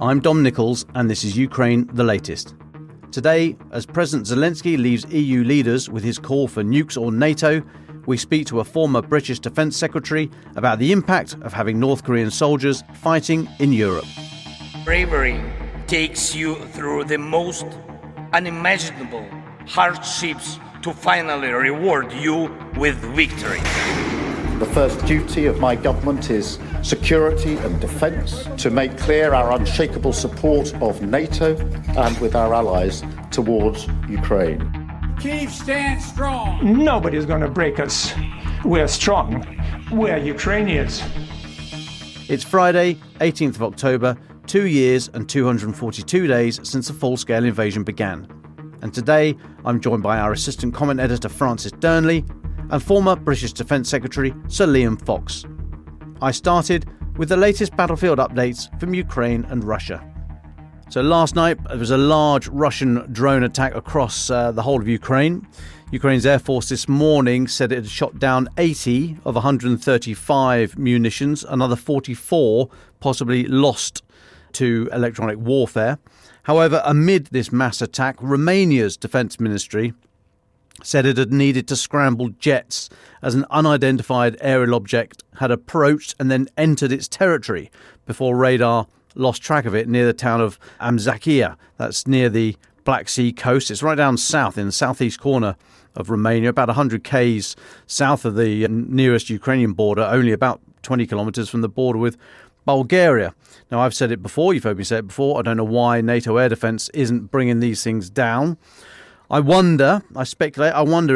I'm Dom Nicholls, and this is Ukraine the Latest. Today, as President Zelensky leaves EU leaders with his call for nukes or Nato, we speak to a former British Defence Secretary about the impact of having North Korean soldiers fighting in Europe. Bravery takes you through the most unimaginable hardships to finally reward you with victory. The first duty of my government is security and defence, to make clear our unshakable support of NATO and with our allies towards Ukraine. Kyiv stands strong. Nobody's going to break us. We're strong. We're Ukrainians. It's Friday, 18th of October, 2 years and 242 days since the full-scale invasion began. And today, I'm joined by our assistant comment editor, Francis Dearnley, and former British Defence Secretary Sir Liam Fox. I started with the latest battlefield updates from Ukraine and Russia. So last night, there was a large Russian drone attack across the whole of Ukraine. Ukraine's Air Force this morning said it had shot down 80 of 135 munitions, another 44 possibly lost to electronic warfare. However, amid this mass attack, Romania's defence ministry said it had needed to scramble jets as an unidentified aerial object had approached and then entered its territory before radar lost track of it near the town of Amzakia. That's near the Black Sea coast. It's right down south in the southeast corner of Romania, about 100 k's south of the nearest Ukrainian border, only about 20 kilometres from the border with Bulgaria. Now, I've said it before, you've heard me say it before, I don't know why NATO air defence isn't bringing these things down. I wonder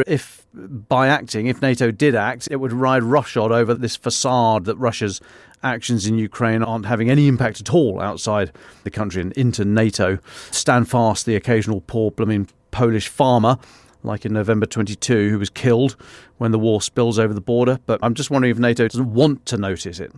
if by acting, if NATO did act, it would ride roughshod over this facade that Russia's actions in Ukraine aren't having any impact at all outside the country and into NATO. Stand fast the occasional poor blooming Polish farmer, like in November 22, who was killed when the war spills over the border. But I'm just wondering if NATO doesn't want to notice it.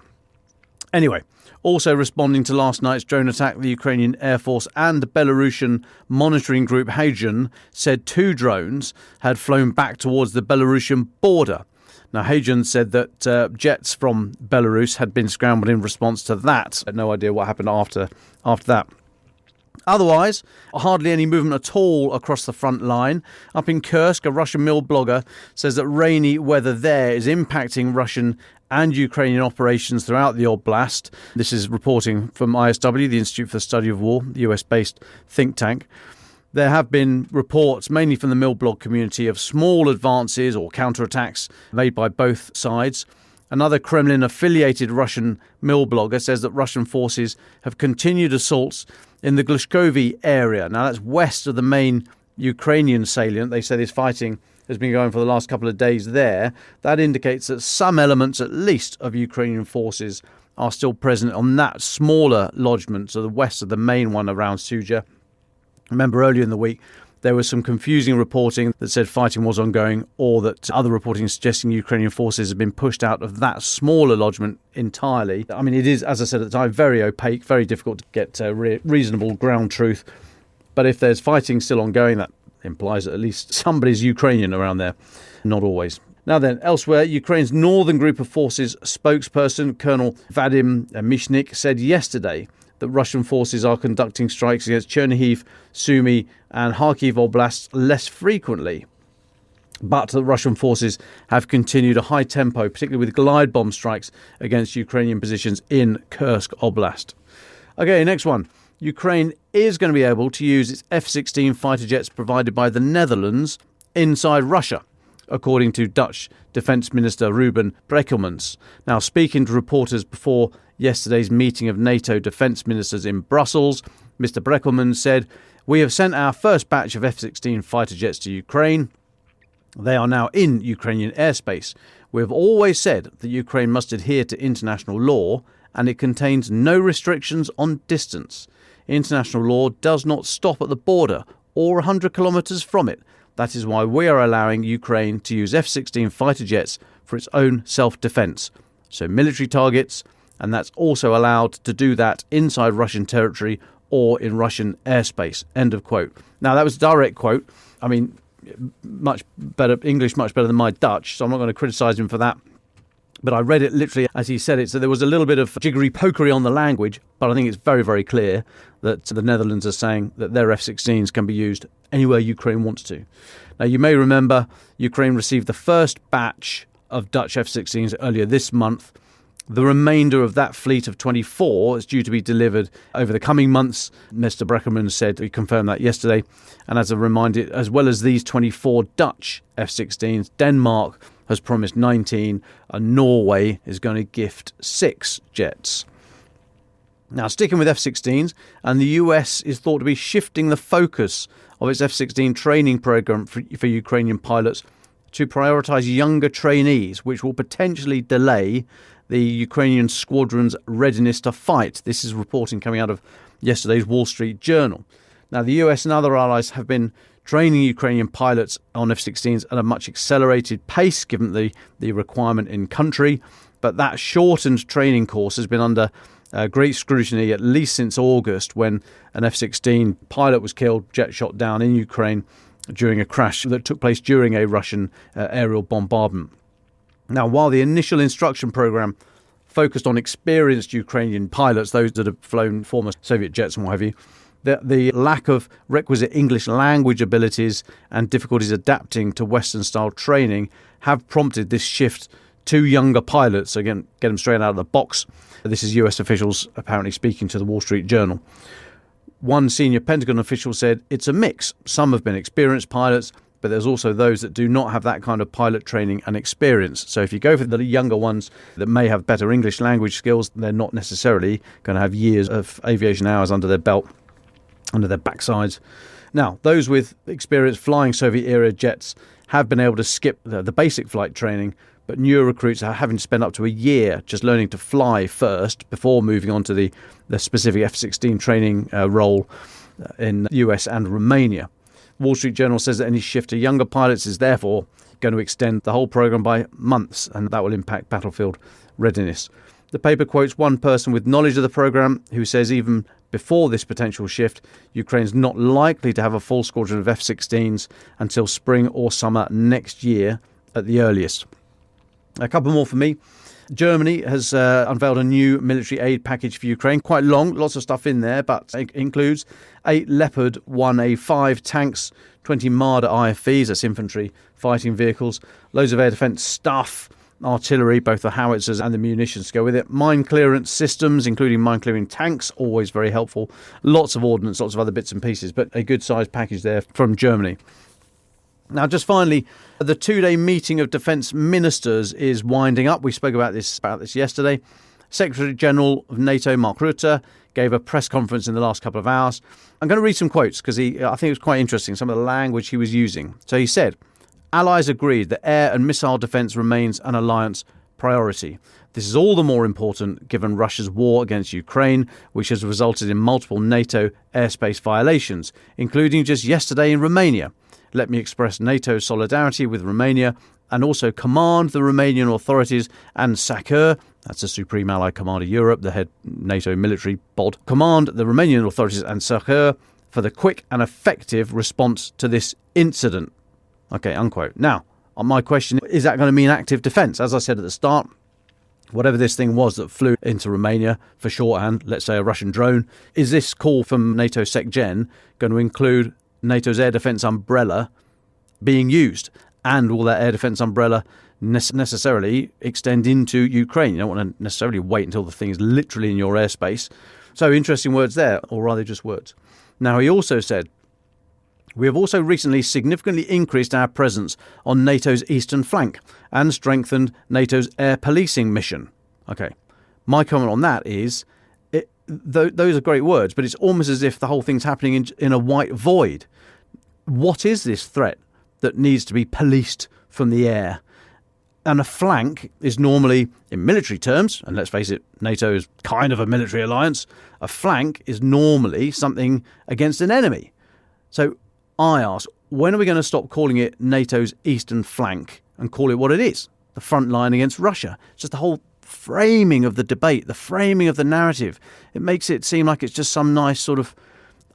Anyway, also responding to last night's drone attack, the Ukrainian Air Force and the Belarusian monitoring group Hagen said 2 drones had flown back towards the Belarusian border. Now, Hagen said that jets from Belarus had been scrambled in response to that. I had no idea what happened after that. Otherwise, hardly any movement at all across the front line. Up in Kursk, a Russian mill blogger says that rainy weather there is impacting Russian and Ukrainian operations throughout the Oblast. This is reporting from ISW, the Institute for the Study of War, the US-based think tank. There have been reports, mainly from the mill blog community, of small advances or counterattacks made by both sides. Another Kremlin-affiliated Russian mill blogger says that Russian forces have continued assaults in the Glashkovy area. Now, that's west of the main Ukrainian salient. They say this fighting has been going for the last couple of days there. That indicates that some elements, at least, of Ukrainian forces are still present on that smaller lodgement, so the west of the main one around Suja. Remember, earlier in the week, there was some confusing reporting that said fighting was ongoing, or that other reporting suggesting Ukrainian forces have been pushed out of that smaller lodgement entirely. I mean, it is, as I said at the time, very opaque, very difficult to get reasonable ground truth. But if there's fighting still ongoing, that implies that at least somebody's Ukrainian around there. Not always. Now then, elsewhere, Ukraine's Northern Group of Forces spokesperson, Colonel Vadim Mishnik, said yesterday that Russian forces are conducting strikes against Chernihiv, Sumy and Kharkiv oblasts less frequently. But the Russian forces have continued a high tempo, particularly with glide bomb strikes against Ukrainian positions in Kursk Oblast. Okay, next one. Ukraine is going to be able to use its F-16 fighter jets provided by the Netherlands inside Russia, according to Dutch Defence Minister Ruben Brekelmans. Now, speaking to reporters before yesterday's meeting of NATO defence ministers in Brussels, Mr. Brekelmans said, "We have sent our first batch of F-16 fighter jets to Ukraine. They are now in Ukrainian airspace. We have always said that Ukraine must adhere to international law, and it contains no restrictions on distance. International law does not stop at the border or 100 kilometres from it. That is why we are allowing Ukraine to use F-16 fighter jets for its own self-defence. So military targets, and that's also allowed to do that inside Russian territory or in Russian airspace." End of quote. Now, that was a direct quote. I mean, much better English, much better than my Dutch, so I'm not going to criticise him for that. But I read it literally as he said it, so there was a little bit of jiggery-pokery on the language, but I think it's very, very clear that the Netherlands are saying that their F-16s can be used anywhere Ukraine wants to. Now, you may remember Ukraine received the first batch of Dutch F-16s earlier this month. The remainder of that fleet of 24 is due to be delivered over the coming months. Mr. Breckerman said he confirmed that yesterday. And as a reminder, as well as these 24 Dutch F-16s, Denmark has promised 19, and Norway is going to gift 6 jets. Now, sticking with F-16s, and the US is thought to be shifting the focus of its F-16 training program for Ukrainian pilots to prioritise younger trainees, which will potentially delay the Ukrainian squadron's readiness to fight. This is reporting coming out of yesterday's Wall Street Journal. Now, the US and other allies have been training Ukrainian pilots on F-16s at a much accelerated pace, given the requirement in country. But that shortened training course has been under great scrutiny, at least since August, when an F-16 pilot was killed, jet shot down in Ukraine during a crash that took place during a Russian aerial bombardment. Now, while the initial instruction program focused on experienced Ukrainian pilots, those that have flown former Soviet jets and what have you, the lack of requisite English language abilities and difficulties adapting to Western-style training have prompted this shift to younger pilots. Again, get them straight out of the box. This is US officials apparently speaking to the Wall Street Journal. One senior Pentagon official said it's a mix. Some have been experienced pilots, but there's also those that do not have that kind of pilot training and experience. So if you go for the younger ones that may have better English language skills, they're not necessarily going to have years of aviation hours under their belt, under their backsides. Now, those with experience flying Soviet-era jets have been able to skip the basic flight training, but newer recruits are having to spend up to a year just learning to fly first before moving on to the specific F-16 training role in the US and Romania. Wall Street Journal says that any shift to younger pilots is therefore going to extend the whole program by months, and that will impact battlefield readiness. The paper quotes one person with knowledge of the program who says even before this potential shift, Ukraine's not likely to have a full squadron of F-16s until spring or summer next year at the earliest. A couple more for me. Germany has unveiled a new military aid package for Ukraine. Quite long, lots of stuff in there, but it includes 8 Leopard 1A5 tanks, 20 Marder IFVs, that's infantry fighting vehicles, loads of air defence stuff, artillery, both the howitzers and the munitions to go with it, mine clearance systems, including mine clearing tanks, always very helpful, lots of ordnance, lots of other bits and pieces, but a good sized package there from Germany. Now, just finally, the 2-day meeting of defence ministers is winding up. We spoke about this yesterday. Secretary General of NATO, Mark Rutte, gave a press conference in the last couple of hours. I'm going to read some quotes because I think it was quite interesting, some of the language he was using. So he said, "Allies agreed that air and missile defence remains an alliance priority. This is all the more important given Russia's war against Ukraine, which has resulted in multiple NATO airspace violations, including just yesterday in Romania. Let me express NATO's solidarity with Romania and also command the Romanian authorities and SACEUR," that's the Supreme Allied Command of Europe, the head NATO military bod, "command the Romanian authorities and SACEUR for the quick and effective response to this incident." Okay, unquote. Now, my question, is that going to mean active defence? As I said at the start, whatever this thing was that flew into Romania for shorthand, let's say a Russian drone, is this call from NATO SecGen going to include NATO's air defence umbrella being used? And will that air defence umbrella necessarily extend into Ukraine? You don't want to necessarily wait until the thing is literally in your airspace. So interesting words there, or rather just words. Now, he also said, "We have also recently significantly increased our presence on NATO's eastern flank and strengthened NATO's air policing mission." Okay, my comment on that is, those are great words, but it's almost as if the whole thing's happening in a white void. What is this threat that needs to be policed from the air? And a flank is normally, in military terms, and let's face it, NATO is kind of a military alliance, a flank is normally something against an enemy. So I ask, when are we going to stop calling it NATO's eastern flank and call it what it is, the front line against Russia? It's just the whole framing of the debate, the framing of the narrative. It makes it seem like it's just some nice sort of,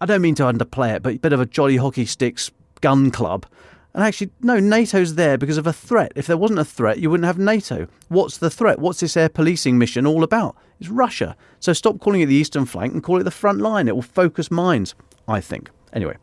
I don't mean to underplay it, but a bit of a jolly hockey sticks gun club And actually, no, NATO's there because of a threat. If there wasn't a threat, you wouldn't have NATO. What's the threat? What's this air policing mission all about? It's Russia. So stop calling it the Eastern Flank and call it the front line. It will focus minds, I think. Anyway,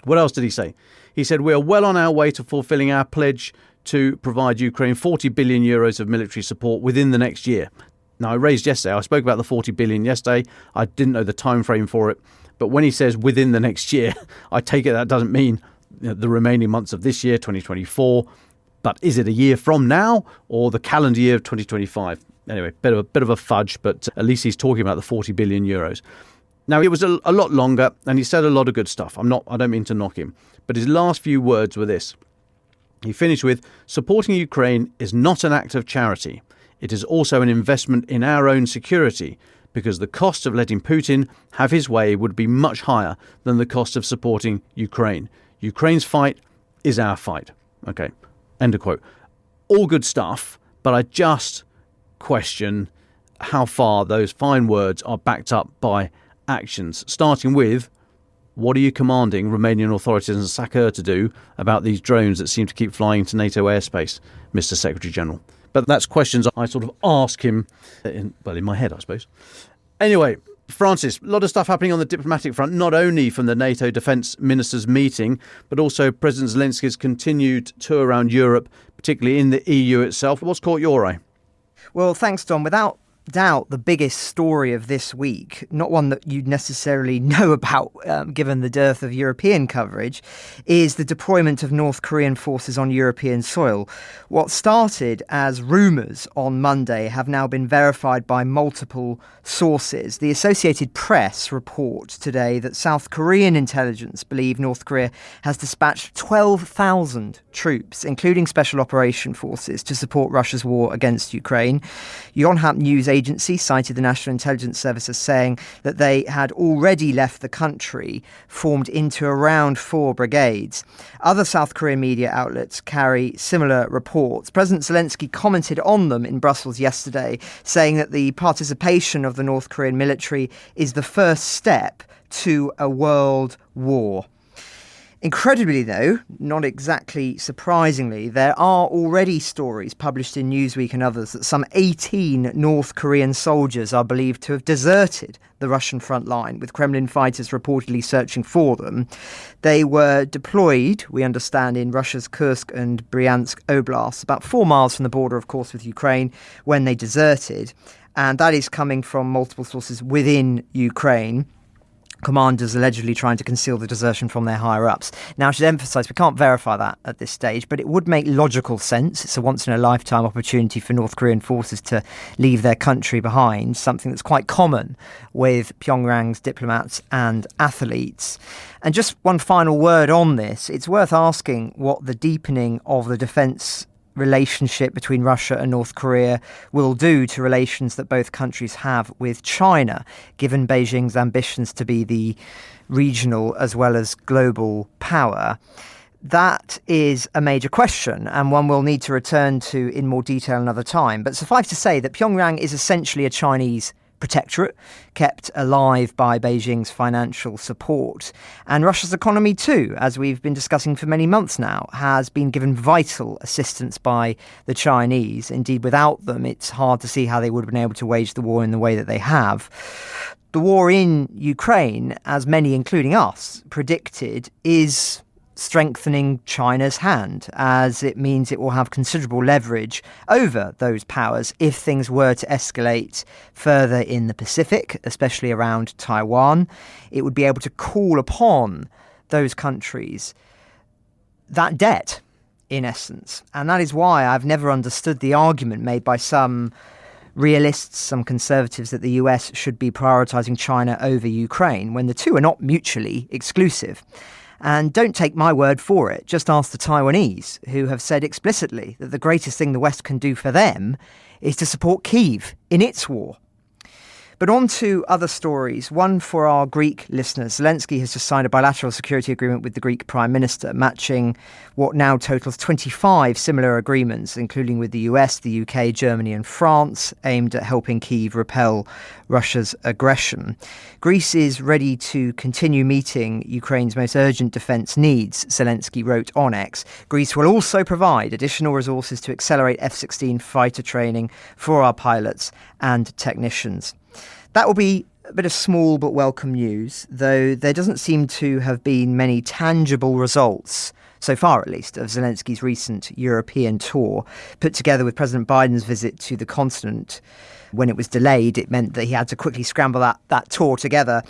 what else did he say? He said, we are well on our way to fulfilling our pledge to provide Ukraine 40 billion euros of military support within the next year. Now, I spoke about the 40 billion yesterday. I didn't know the time frame for it. But when he says within the next year, I take it that doesn't mean the remaining months of this year, 2024. But is it a year from now or the calendar year of 2025? Anyway, bit of a fudge, but at least he's talking about the 40 billion euros. Now, it was a lot longer and he said a lot of good stuff. I don't mean to knock him, but his last few words were this. He finished with, supporting Ukraine is not an act of charity. It is also an investment in our own security, because the cost of letting Putin have his way would be much higher than the cost of supporting Ukraine. Ukraine's fight is our fight. Okay, end of quote. All good stuff, but I just question how far those fine words are backed up by actions, starting with, what are you commanding Romanian authorities and Sakher to do about these drones that seem to keep flying into NATO airspace, Mr. Secretary General? But that's questions I sort of ask him, in my head, I suppose. Anyway, Francis, a lot of stuff happening on the diplomatic front, not only from the NATO defence ministers meeting, but also President Zelensky's continued tour around Europe, particularly in the EU itself. What's caught your eye? Well, thanks, Dom. Without doubt, the biggest story of this week, not one that you'd necessarily know about given the dearth of European coverage, is the deployment of North Korean forces on European soil. What started as rumours on Monday have now been verified by multiple sources. The Associated Press report today that South Korean intelligence believe North Korea has dispatched 12,000 troops, including special operation forces, to support Russia's war against Ukraine. Yonhap News agency cited the National Intelligence Service as saying that they had already left the country, formed into around 4 brigades. Other South Korean media outlets carry similar reports. President Zelensky commented on them in Brussels yesterday, saying that the participation of the North Korean military is the first step to a world war. Incredibly, though, not exactly surprisingly, there are already stories published in Newsweek and others that some 18 North Korean soldiers are believed to have deserted the Russian front line, with Kremlin fighters reportedly searching for them. They were deployed, we understand, in Russia's Kursk and Bryansk oblasts, about 4 miles from the border, of course, with Ukraine, when they deserted. And that is coming from multiple sources within Ukraine. Commanders allegedly trying to conceal the desertion from their higher-ups. Now, I should emphasise, we can't verify that at this stage, but it would make logical sense. It's a once-in-a-lifetime opportunity for North Korean forces to leave their country behind, something that's quite common with Pyongyang's diplomats and athletes. And just one final word on this. It's worth asking what the deepening of the defence relationship between Russia and North Korea will do to relations that both countries have with China, given Beijing's ambitions to be the regional as well as global power. That is a major question, and one we'll need to return to in more detail another time. But suffice to say that Pyongyang is essentially a Chinese protectorate, kept alive by Beijing's financial support. And Russia's economy too, as we've been discussing for many months now, has been given vital assistance by the Chinese. Indeed, without them, it's hard to see how they would have been able to wage the war in the way that they have. The war in Ukraine, as many, including us, predicted, is strengthening China's hand, as it means it will have considerable leverage over those powers if things were to escalate further in the Pacific, especially around Taiwan. It would be able to call upon those countries that debt, in essence. And that is why I've never understood the argument made by some realists, some conservatives, that the US should be prioritising China over Ukraine, when the two are not mutually exclusive. And don't take my word for it, just ask the Taiwanese, who have said explicitly that the greatest thing the West can do for them is to support Kyiv in its war. But on to other stories. One for our Greek listeners. Zelensky has just signed a bilateral security agreement with the Greek Prime Minister, matching what now totals 25 similar agreements, including with the US, the UK, Germany and France, aimed at helping Kyiv repel Russia's aggression. Greece is ready to continue meeting Ukraine's most urgent defence needs, Zelensky wrote on X. Greece will also provide additional resources to accelerate F-16 fighter training for our pilots and technicians. That will be a bit of small but welcome news, though there doesn't seem to have been many tangible results, so far at least, of Zelensky's recent European tour. Put together with President Biden's visit to the continent, when it was delayed, it meant that he had to quickly scramble that tour together.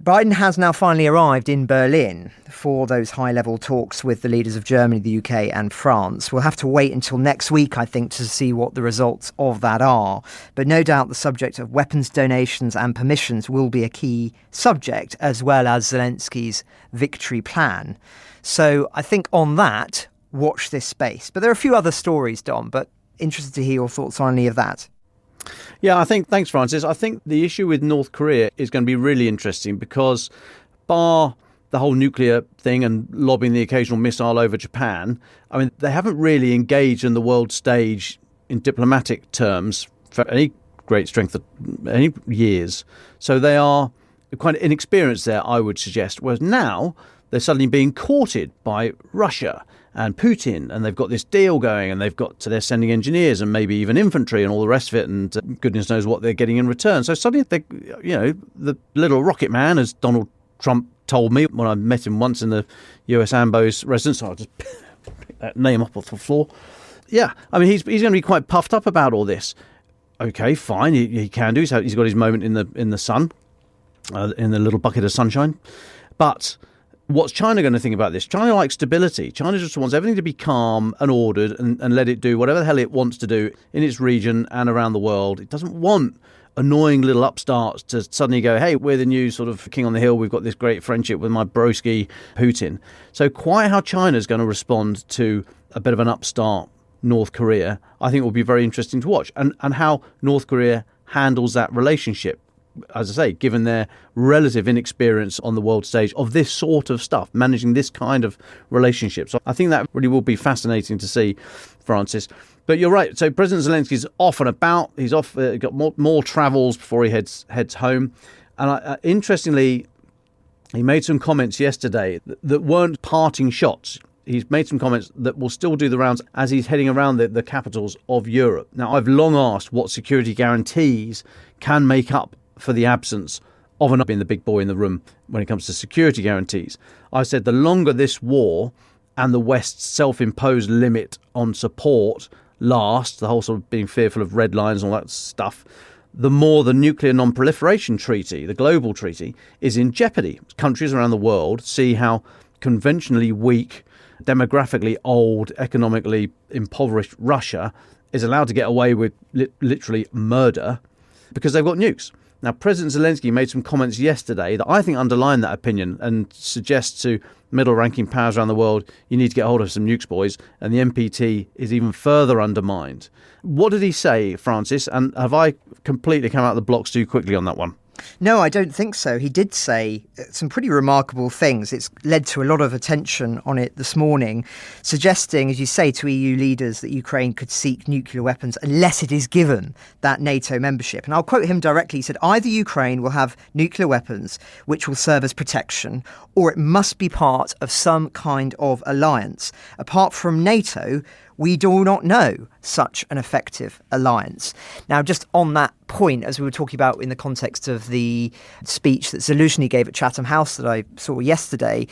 Biden has now finally arrived in Berlin for those high-level talks with the leaders of Germany, the UK and France. We'll have to wait until next week, I think, to see what the results of that are. But no doubt the subject of weapons donations and permissions will be a key subject, as well as Zelensky's victory plan. So I think on that, watch this space. But there are a few other stories, Dom, but interested to hear your thoughts on any of that. Yeah, thanks, Francis. I think the issue with North Korea is going to be really interesting because bar the whole nuclear thing and lobbing the occasional missile over Japan, I mean, they haven't really engaged in the world stage in diplomatic terms for any great strength of any years. So they are quite inexperienced there, I would suggest. Whereas now they're suddenly being courted by Russia and Putin, and they've got this deal going, and they're sending engineers and maybe even infantry and all the rest of it, and goodness knows what they're getting in return. So suddenly, the little rocket man, as Donald Trump told me when I met him once in the US Ambo's residence, so I'll just pick that name up off the floor. Yeah, I mean, he's going to be quite puffed up about all this. Okay, fine, he can do. He's got his moment in the sun, in the little bucket of sunshine, but what's China going to think about this? China likes stability. China just wants everything to be calm and ordered and let it do whatever the hell it wants to do in its region and around the world. It doesn't want annoying little upstarts to suddenly go, hey, we're the new sort of king on the hill. We've got this great friendship with my broski Putin. So quite how China's going to respond to a bit of an upstart North Korea, I think will be very interesting to watch. And how North Korea handles that relationship. As I say, given their relative inexperience on the world stage of this sort of stuff, managing this kind of relationship. So I think that really will be fascinating to see, Francis. But you're right. So President Zelensky's off and about. He's off, got more travels before he heads home. And interestingly, he made some comments yesterday that weren't parting shots. He's made some comments that will still do the rounds as he's heading around the capitals of Europe. Now, I've long asked what security guarantees can make up for the absence of being the big boy in the room when it comes to security guarantees. I said the longer this war and the West's self-imposed limit on support last, the whole sort of being fearful of red lines and all that stuff, the more the nuclear non-proliferation treaty, the global treaty, is in jeopardy. Countries around the world see how conventionally weak, demographically old, economically impoverished Russia is allowed to get away with literally murder because they've got nukes. Now, President Zelensky made some comments yesterday that I think underline that opinion and suggests to middle-ranking powers around the world, you need to get hold of some nukes, boys, and the NPT is even further undermined. What did he say, Francis? And have I completely come out of the blocks too quickly on that one? No, I don't think so. He did say some pretty remarkable things. It's led to a lot of attention on it this morning, suggesting, as you say, to EU leaders that Ukraine could seek nuclear weapons unless it is given that NATO membership. And I'll quote him directly. He said, either Ukraine will have nuclear weapons which will serve as protection, or it must be part of some kind of alliance. Apart from NATO, we do not know such an effective alliance. Now, just on that point, as we were talking about in the context of the speech that Zelensky gave at Chatham House that I saw yesterday,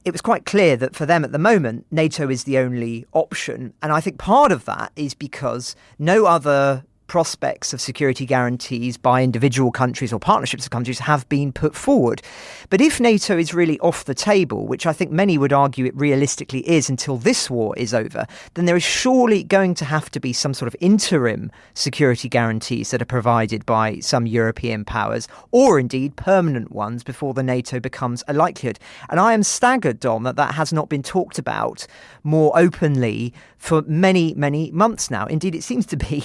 it was quite clear that for them at the moment, NATO is the only option. And I think part of that is because no other prospects of security guarantees by individual countries or partnerships of countries have been put forward. But if NATO is really off the table, which I think many would argue it realistically is until this war is over, then there is surely going to have to be some sort of interim security guarantees that are provided by some European powers, or indeed permanent ones before the NATO becomes a likelihood. And I am staggered, Dom, that has not been talked about more openly for many, many months now. Indeed, it seems to be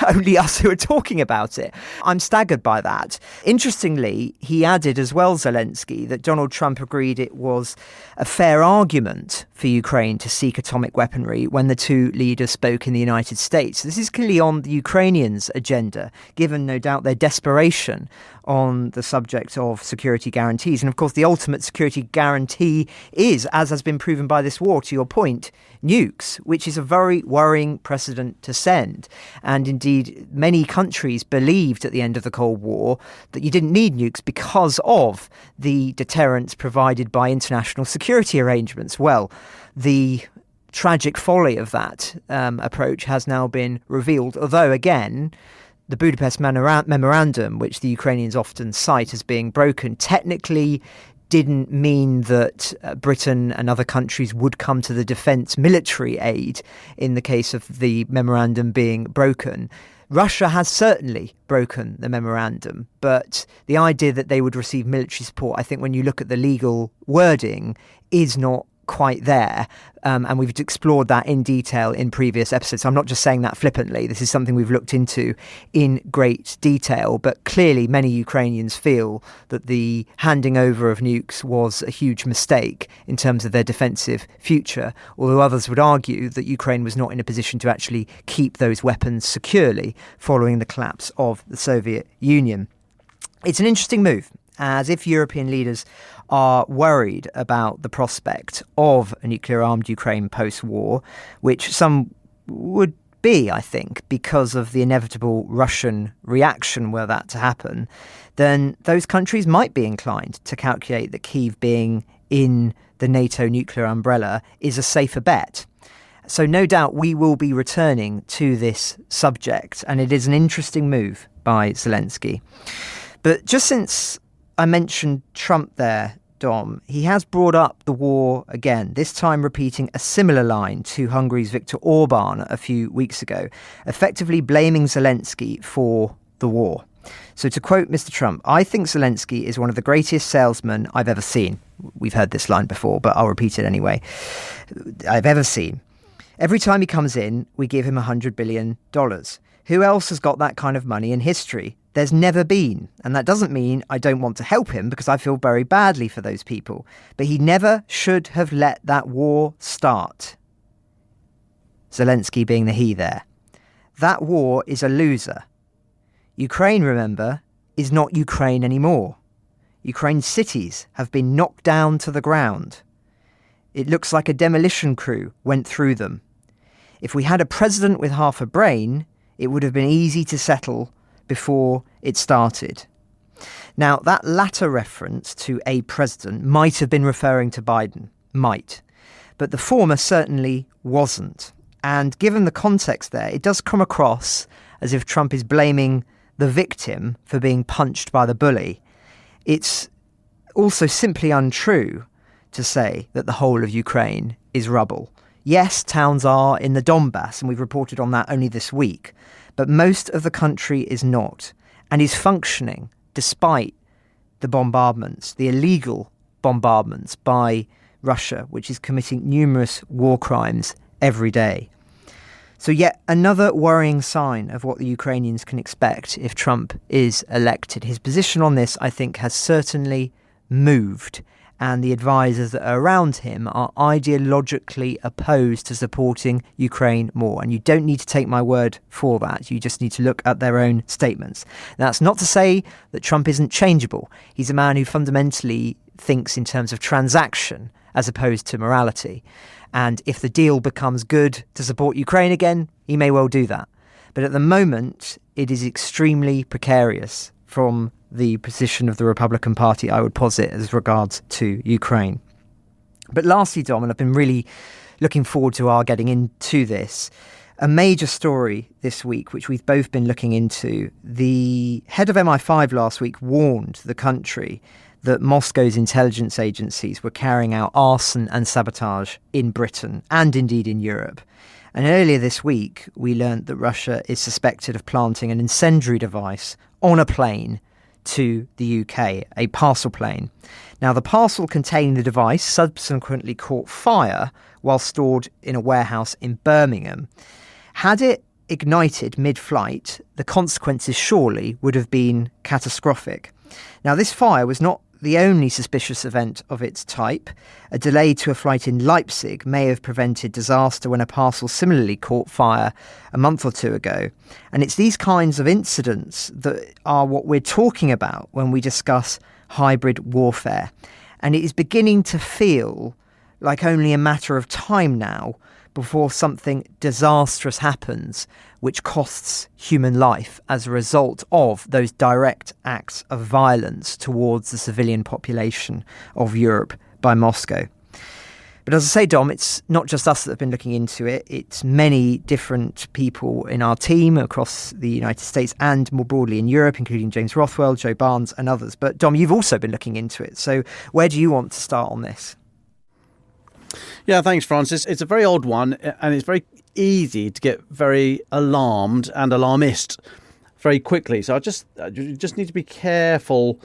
only only us who are talking about it. I'm staggered by that. Interestingly, he added as well, Zelensky, that Donald Trump agreed it was a fair argument for Ukraine to seek atomic weaponry when the two leaders spoke in the United States. This is clearly on the Ukrainians' agenda, given no doubt their desperation on the subject of security guarantees. And of course, the ultimate security guarantee is, as has been proven by this war, to your point, nukes, which is a very worrying precedent to send. And indeed, many countries believed at the end of the Cold War that you didn't need nukes because of the deterrence provided by international security arrangements. Well, the tragic folly of that approach has now been revealed, although, again, the Budapest memorandum, which the Ukrainians often cite as being broken, technically didn't mean that Britain and other countries would come to the defence military aid in the case of the memorandum being broken. Russia has certainly broken the memorandum, but the idea that they would receive military support, I think when you look at the legal wording, is not quite there. And we've explored that in detail in previous episodes. So I'm not just saying that flippantly. This is something we've looked into in great detail. But clearly, many Ukrainians feel that the handing over of nukes was a huge mistake in terms of their defensive future, although others would argue that Ukraine was not in a position to actually keep those weapons securely following the collapse of the Soviet Union. It's an interesting move, as if European leaders are worried about the prospect of a nuclear-armed Ukraine post-war, which some would be, I think, because of the inevitable Russian reaction were that to happen, then those countries might be inclined to calculate that Kyiv being in the NATO nuclear umbrella is a safer bet. So no doubt we will be returning to this subject, and it is an interesting move by Zelensky. But just since I mentioned Trump there, Dom, he has brought up the war again, this time repeating a similar line to Hungary's Viktor Orban a few weeks ago, effectively blaming Zelensky for the war. So to quote Mr. Trump, "I think Zelensky is one of the greatest salesmen I've ever seen." We've heard this line before, but I'll repeat it anyway. "I've ever seen. Every time he comes in, we give him $100 billion. Who else has got that kind of money in history? There's never been. And that doesn't mean I don't want to help him, because I feel very badly for those people. But he never should have let that war start." Zelensky being the he there. "That war is a loser. Ukraine, remember, is not Ukraine anymore. Ukraine's cities have been knocked down to the ground. It looks like a demolition crew went through them. If we had a president with half a brain, it would have been easy to settle before it started." Now, that latter reference to a president might have been referring to Biden, might, but the former certainly wasn't. And given the context there, it does come across as if Trump is blaming the victim for being punched by the bully. It's also simply untrue to say that the whole of Ukraine is rubble. Yes, towns are in the Donbass, and we've reported on that only this week, but most of the country is not, and is functioning despite the bombardments, the illegal bombardments by Russia, which is committing numerous war crimes every day. So yet another worrying sign of what the Ukrainians can expect if Trump is elected. His position on this, I think, has certainly moved, and the advisors that are around him are ideologically opposed to supporting Ukraine more. And you don't need to take my word for that. You just need to look at their own statements. That's not to say that Trump isn't changeable. He's a man who fundamentally thinks in terms of transaction as opposed to morality. And if the deal becomes good to support Ukraine again, he may well do that. But at the moment, it is extremely precarious from the position of the Republican Party, I would posit, as regards to Ukraine. But lastly, Dom, and I've been really looking forward to our getting into this, a major story this week, which we've both been looking into. The head of MI5 last week warned the country that Moscow's intelligence agencies were carrying out arson and sabotage in Britain and indeed in Europe. And earlier this week, we learned that Russia is suspected of planting an incendiary device on a plane to the UK, a parcel plane. Now, the parcel containing the device subsequently caught fire while stored in a warehouse in Birmingham. Had it ignited mid-flight, the consequences surely would have been catastrophic. Now, this fire was not the only suspicious event of its type. A delay to a flight in Leipzig may have prevented disaster when a parcel similarly caught fire a month or two ago. And it's these kinds of incidents that are what we're talking about when we discuss hybrid warfare. And it is beginning to feel like only a matter of time now before something disastrous happens, which costs human life as a result of those direct acts of violence towards the civilian population of Europe by Moscow. But as I say, Dom, it's not just us that have been looking into it. It's many different people in our team across the United States and more broadly in Europe, including James Rothwell, Joe Barnes and others. But Dom, you've also been looking into it. So where do you want to start on this? Yeah, thanks, Francis. It's a very odd one, and it's very easy to get very alarmed and alarmist very quickly. So you just need to be careful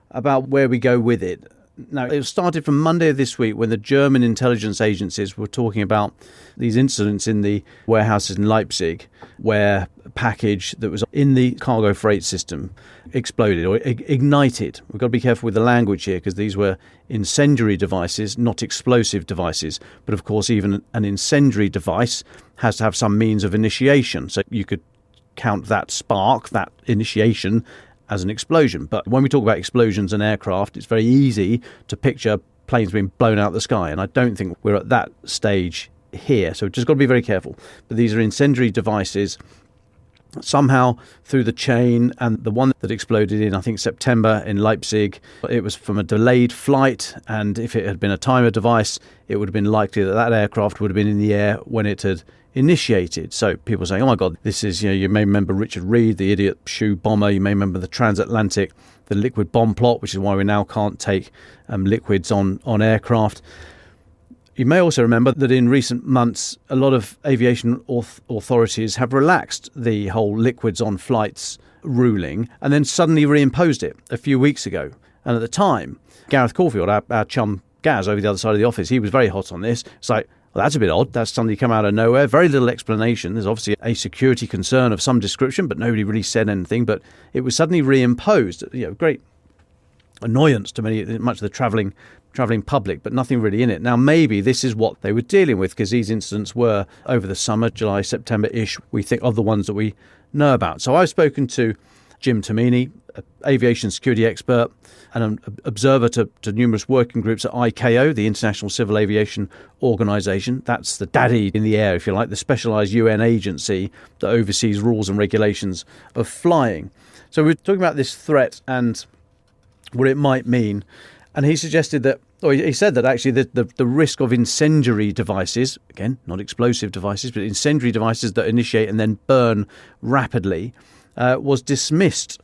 about where we go with it. Now, it started from Monday of this week when the German intelligence agencies were talking about these incidents in the warehouses in Leipzig where a package that was in the cargo freight system exploded or ignited. We've got to be careful with the language here because these were incendiary devices, not explosive devices. But of course, even an incendiary device has to have some means of initiation. So you could count that spark, that initiation, as an explosion. But when we talk about explosions and aircraft, it's very easy to picture planes being blown out of the sky. And I don't think we're at that stage here. So we've just got to be very careful. But these are incendiary devices somehow through the chain. And the one that exploded in, I think, September in Leipzig, it was from a delayed flight. And if it had been a timer device, it would have been likely that that aircraft would have been in the air when it had initiated. So people saying, oh my God, this is, you may remember Richard Reed, the idiot shoe bomber. You may remember the transatlantic, the liquid bomb plot, which is why we now can't take liquids on aircraft. You may also remember that in recent months, a lot of aviation authorities have relaxed the whole liquids on flights ruling and then suddenly reimposed it a few weeks ago. And at the time, Gareth Caulfield, our chum Gaz over the other side of the office, he was very hot on this. It's like, well, that's a bit odd. That's suddenly come out of nowhere. Very little explanation. There's obviously a security concern of some description, but nobody really said anything. But it was suddenly reimposed. Great annoyance to much of the travelling public, but nothing really in it. Now, maybe this is what they were dealing with because these incidents were over the summer, July, September-ish, we think, of the ones that we know about. So I've spoken to Jim Tomini, an aviation security expert and an observer to numerous working groups at ICAO, the International Civil Aviation Organization. That's the daddy in the air, if you like, the specialized UN agency that oversees rules and regulations of flying. So we're talking about this threat and what it might mean. And he suggested that, or he said that actually the risk of incendiary devices, again, not explosive devices, but incendiary devices that initiate and then burn rapidly, was dismissed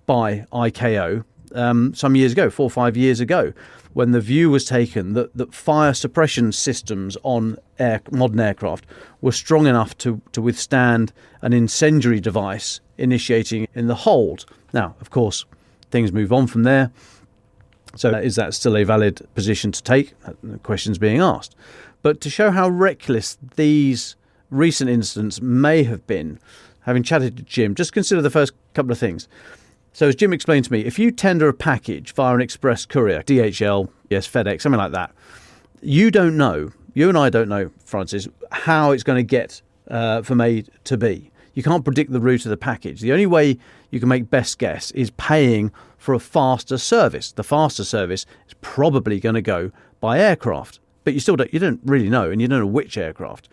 by ICAO some years ago, 4 or 5 years ago, when the view was taken that fire suppression systems on modern aircraft were strong enough to withstand an incendiary device initiating in the hold. Now, of course, things move on from there. So is that still a valid position to take? The question's being asked. But to show how reckless these recent incidents may have been, having chatted to Jim, just consider the first couple of things. So as Jim explained to me, if you tender a package via an express courier, DHL, yes, FedEx, something like that, you don't know, you and I don't know, Francis, how it's going to get from A to B. You can't predict the route of the package. The only way you can make best guess is paying for a faster service. The faster service is probably going to go by aircraft, but you don't really know, and you don't know which aircraft.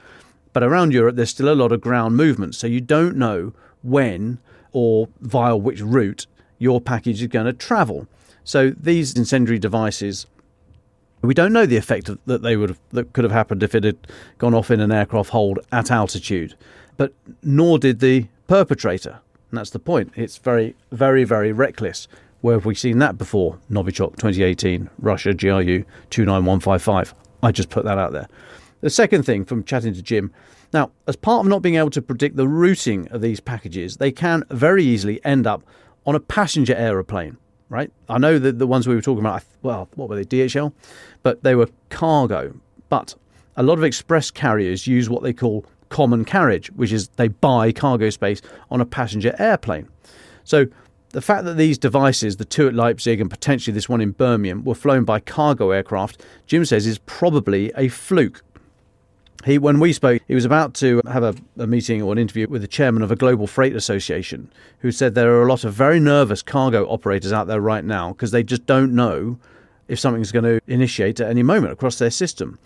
But around Europe, there's still a lot of ground movement, so you don't know when or via which route your package is going to travel. So these incendiary devices, we don't know the effect that could have happened if it had gone off in an aircraft hold at altitude, but nor did the perpetrator. And that's the point. It's very, very, very reckless. Where have we seen that before? Novichok 2018, Russia, GRU 29155. I just put that out there. The second thing from chatting to Jim, now, as part of not being able to predict the routing of these packages, they can very easily end up on a passenger aeroplane, right? I know that the ones we were talking about, well, what were they, DHL? But they were cargo. But a lot of express carriers use what they call common carriage, which is they buy cargo space on a passenger airplane. So the fact that these devices, the two at Leipzig and potentially this one in Birmingham, were flown by cargo aircraft, Jim says is probably a fluke. When we spoke, he was about to have a meeting or an interview with the chairman of a global freight association, who said there are a lot of very nervous cargo operators out there right now because they just don't know if something's going to initiate at any moment across their system.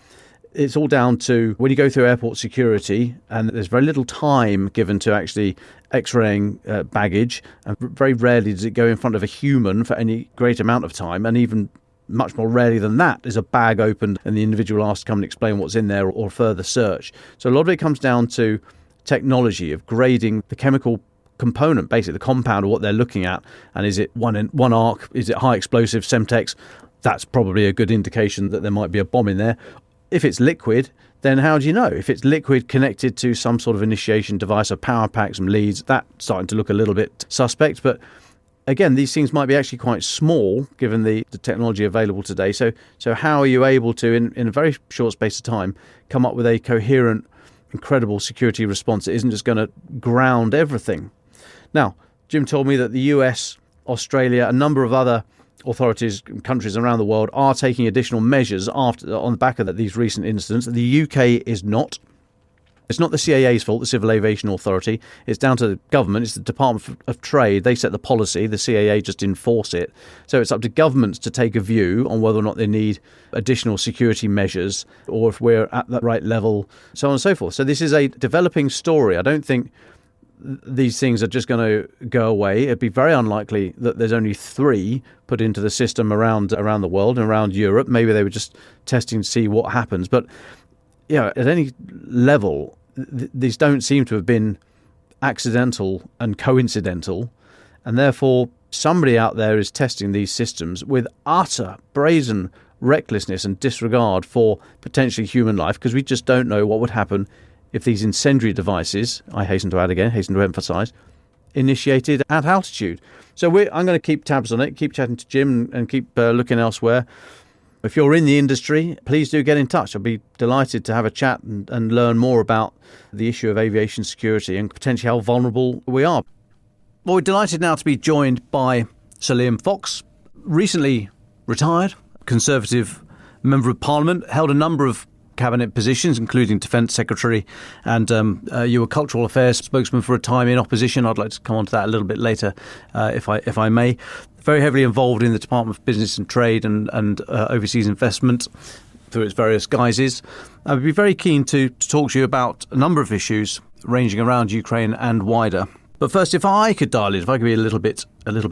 It's all down to when you go through airport security, and there's very little time given to actually x-raying baggage, and very rarely does it go in front of a human for any great amount of time, and even much more rarely than that is a bag opened and the individual asked to come and explain what's in there or further search. So a lot of it comes down to technology of grading the chemical component, basically the compound of what they're looking at, and is it one arc, is it high explosive Semtex? That's probably a good indication that there might be a bomb in there. If it's liquid, then how do you know? If it's liquid connected to some sort of initiation device, a power pack, some leads, that's starting to look a little bit suspect. But again, these things might be actually quite small given the technology available today. So how are you able to, in a very short space of time, come up with a coherent, incredible security response that isn't just going to ground everything? Now, Jim told me that the US, Australia, a number of other authorities and countries around the world are taking additional measures on the back of these recent incidents. The UK is not. It's not the CAA's fault, the Civil Aviation Authority. It's down to the government. It's the Department of Trade. They set the policy. The CAA just enforce it. So it's up to governments to take a view on whether or not they need additional security measures or if we're at the right level, so on and so forth. So this is a developing story. I don't think these things are just going to go away. It'd be very unlikely that there's only 3 put into the system around the world and around Europe. Maybe they were just testing to see what happens. But at any level, these don't seem to have been accidental and coincidental, and therefore somebody out there is testing these systems with utter brazen recklessness and disregard for potentially human life, because we just don't know what would happen if these incendiary devices, I hasten to emphasise, initiated at altitude. So I'm going to keep tabs on it, keep chatting to Jim and keep looking elsewhere. If you're in the industry, please do get in touch. I'll be delighted to have a chat and learn more about the issue of aviation security and potentially how vulnerable we are. Well, we're delighted now to be joined by Sir Liam Fox, recently retired, Conservative Member of Parliament, held a number of cabinet positions, including Defence Secretary, and you were Cultural Affairs spokesman for a time in opposition. I'd like to come on to that a little bit later, if I may. Very heavily involved in the Department of Business and Trade and overseas investment through its various guises. I would be very keen to talk to you about a number of issues ranging around Ukraine and wider. But first, if I could be a little bit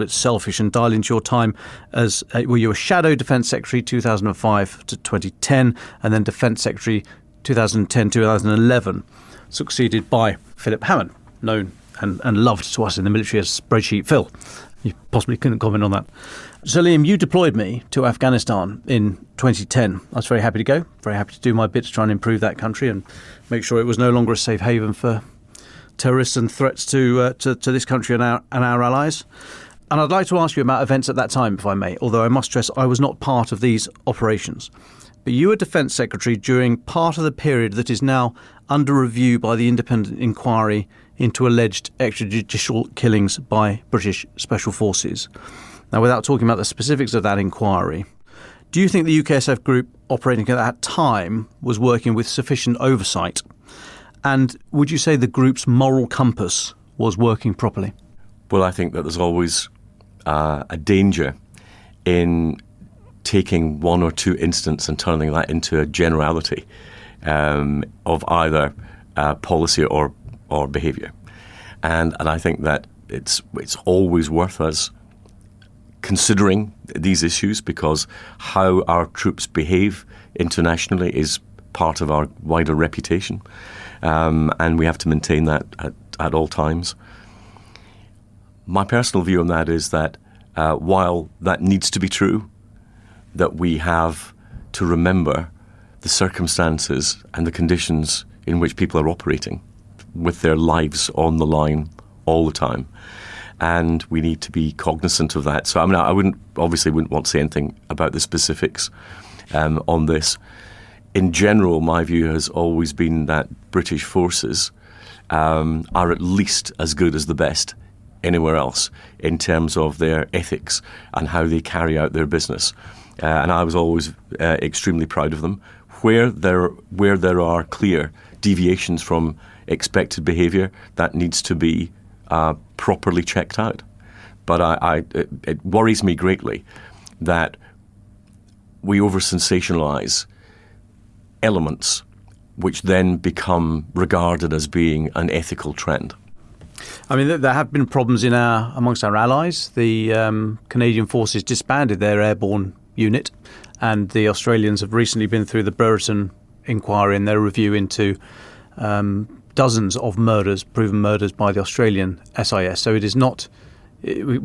selfish and dial into your time as you were Shadow Defence Secretary 2005 to 2010, and then Defence Secretary 2010-2011, succeeded by Philip Hammond, known and loved to us in the military as Spreadsheet Phil. You possibly couldn't comment on that. So, Liam, you deployed me to Afghanistan in 2010. I was very happy to go, very happy to do my bit to try and improve that country and make sure it was no longer a safe haven for terrorists and threats to this country and our allies. And I'd like to ask you about events at that time, if I may, although I must stress I was not part of these operations. But you were Defence Secretary during part of the period that is now under review by the independent inquiry into alleged extrajudicial killings by British Special Forces. Now, without talking about the specifics of that inquiry, do you think the UKSF group operating at that time was working with sufficient oversight? And would you say the group's moral compass was working properly? Well, I think that there's always a danger in taking one or two incidents and turning that into a generality of either policy or behaviour. And I think that it's always worth us considering these issues, because how our troops behave internationally is part of our wider reputation. And we have to maintain that at all times. My personal view on that is that while that needs to be true, that we have to remember the circumstances and the conditions in which people are operating with their lives on the line all the time. And we need to be cognizant of that. So, I wouldn't want to say anything about the specifics on this. in general, my view has always been that British forces are at least as good as the best anywhere else in terms of their ethics and how they carry out their business. And I was always extremely proud of them. Where there are clear deviations from expected behaviour, that needs to be properly checked out. But it worries me greatly that we over-sensationalise elements which then become regarded as being an ethical trend. I mean, there have been problems amongst our allies. The Canadian forces disbanded their airborne unit, and the Australians have recently been through the Brereton inquiry and their review into dozens of proven murders by the Australian SIS. So it is not. We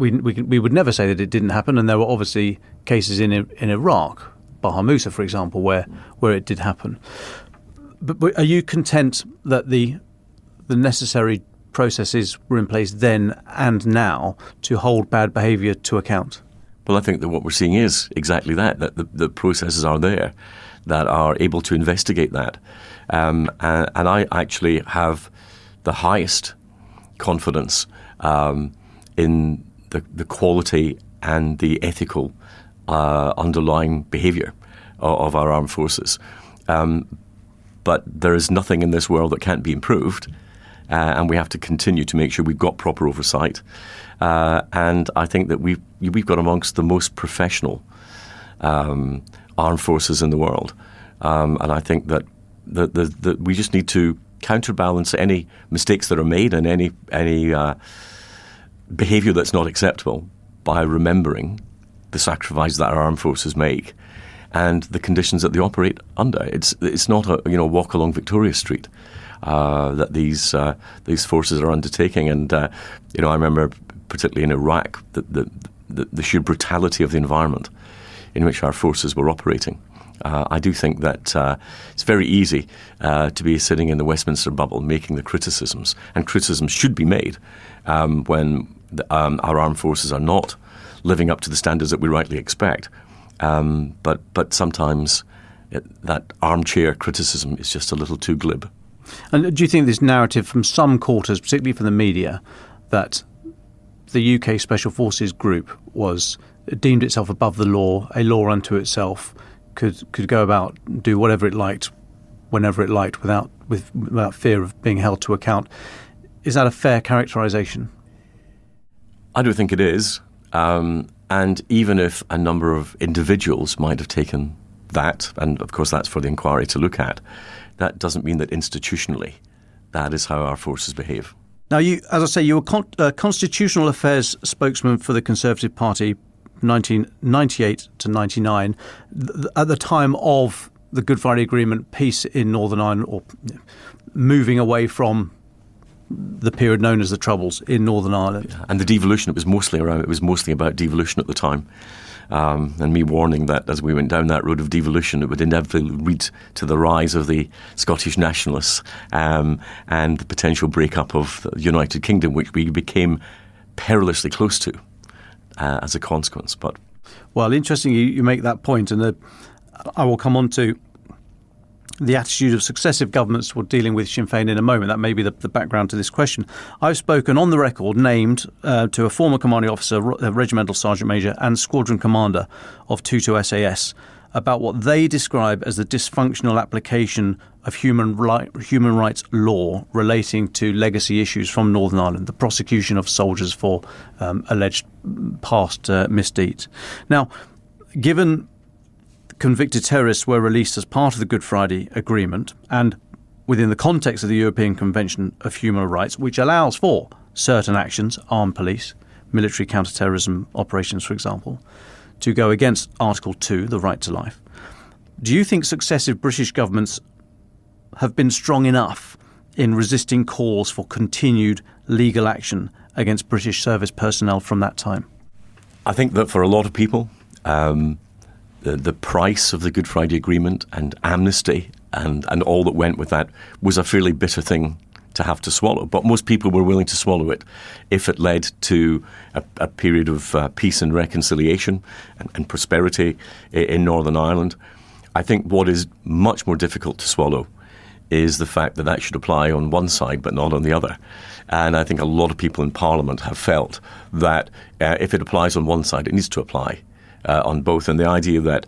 would never say that it didn't happen, and there were obviously cases in Iraq, Baha Musa, for example, where it did happen. But are you content that the necessary processes were in place then and now to hold bad behaviour to account? Well, I think that what we're seeing is exactly that the processes are there that are able to investigate that. And I actually have the highest confidence in the quality and the ethical underlying behaviour of our armed forces. But there is nothing in this world that can't be improved. And we have to continue to make sure we've got proper oversight. And I think that we've got amongst the most professional armed forces in the world. And I think that we just need to counterbalance any mistakes that are made and any behaviour that's not acceptable by remembering the sacrifice that our armed forces make and the conditions that they operate under. It's not a walk along Victoria Street that these forces are undertaking. And I remember particularly in Iraq the sheer brutality of the environment in which our forces were operating. I do think that it's very easy to be sitting in the Westminster bubble making the criticisms, and criticisms should be made when our armed forces are not living up to the standards that we rightly expect. But sometimes that armchair criticism is just a little too glib. And do you think this narrative from some quarters, particularly from the media, that the UK Special Forces Group deemed itself above the law, a law unto itself, could go about, do whatever it liked, whenever it liked, without fear of being held to account, is that a fair characterisation? I do think it is. And even if a number of individuals might have taken that, and of course that's for the inquiry to look at, that doesn't mean that institutionally that is how our forces behave. Now, as I say, you were constitutional affairs spokesman for the Conservative Party 1998 to 99. At the time of the Good Friday Agreement, peace in Northern Ireland, or moving away from the period known as the Troubles in Northern Ireland. And the devolution, it was mostly about devolution at the time. And me warning that as we went down that road of devolution, it would inevitably lead to the rise of the Scottish nationalists and the potential breakup of the United Kingdom, which we became perilously close to as a consequence. Well, interesting you make that point, and I will come on to the attitude of successive governments toward dealing with Sinn Féin in a moment. That may be the background to this question. I've spoken on the record, named to a former commanding officer, a regimental sergeant major and squadron commander of 22 SAS, about what they describe as the dysfunctional application of human rights law relating to legacy issues from Northern Ireland, the prosecution of soldiers for alleged past misdeeds. Now, given convicted terrorists were released as part of the Good Friday Agreement and within the context of the European Convention of Human Rights, which allows for certain actions, armed police, military counter-terrorism operations, for example, to go against Article 2, the right to life. Do you think successive British governments have been strong enough in resisting calls for continued legal action against British service personnel from that time? I think that for a lot of people, the price of the Good Friday Agreement and amnesty and all that went with that was a fairly bitter thing to have to swallow. But most people were willing to swallow it if it led to a period of peace and reconciliation and prosperity in Northern Ireland. I think what is much more difficult to swallow is the fact that that should apply on one side but not on the other. And I think a lot of people in Parliament have felt that if it applies on one side, it needs to apply on both. And the idea that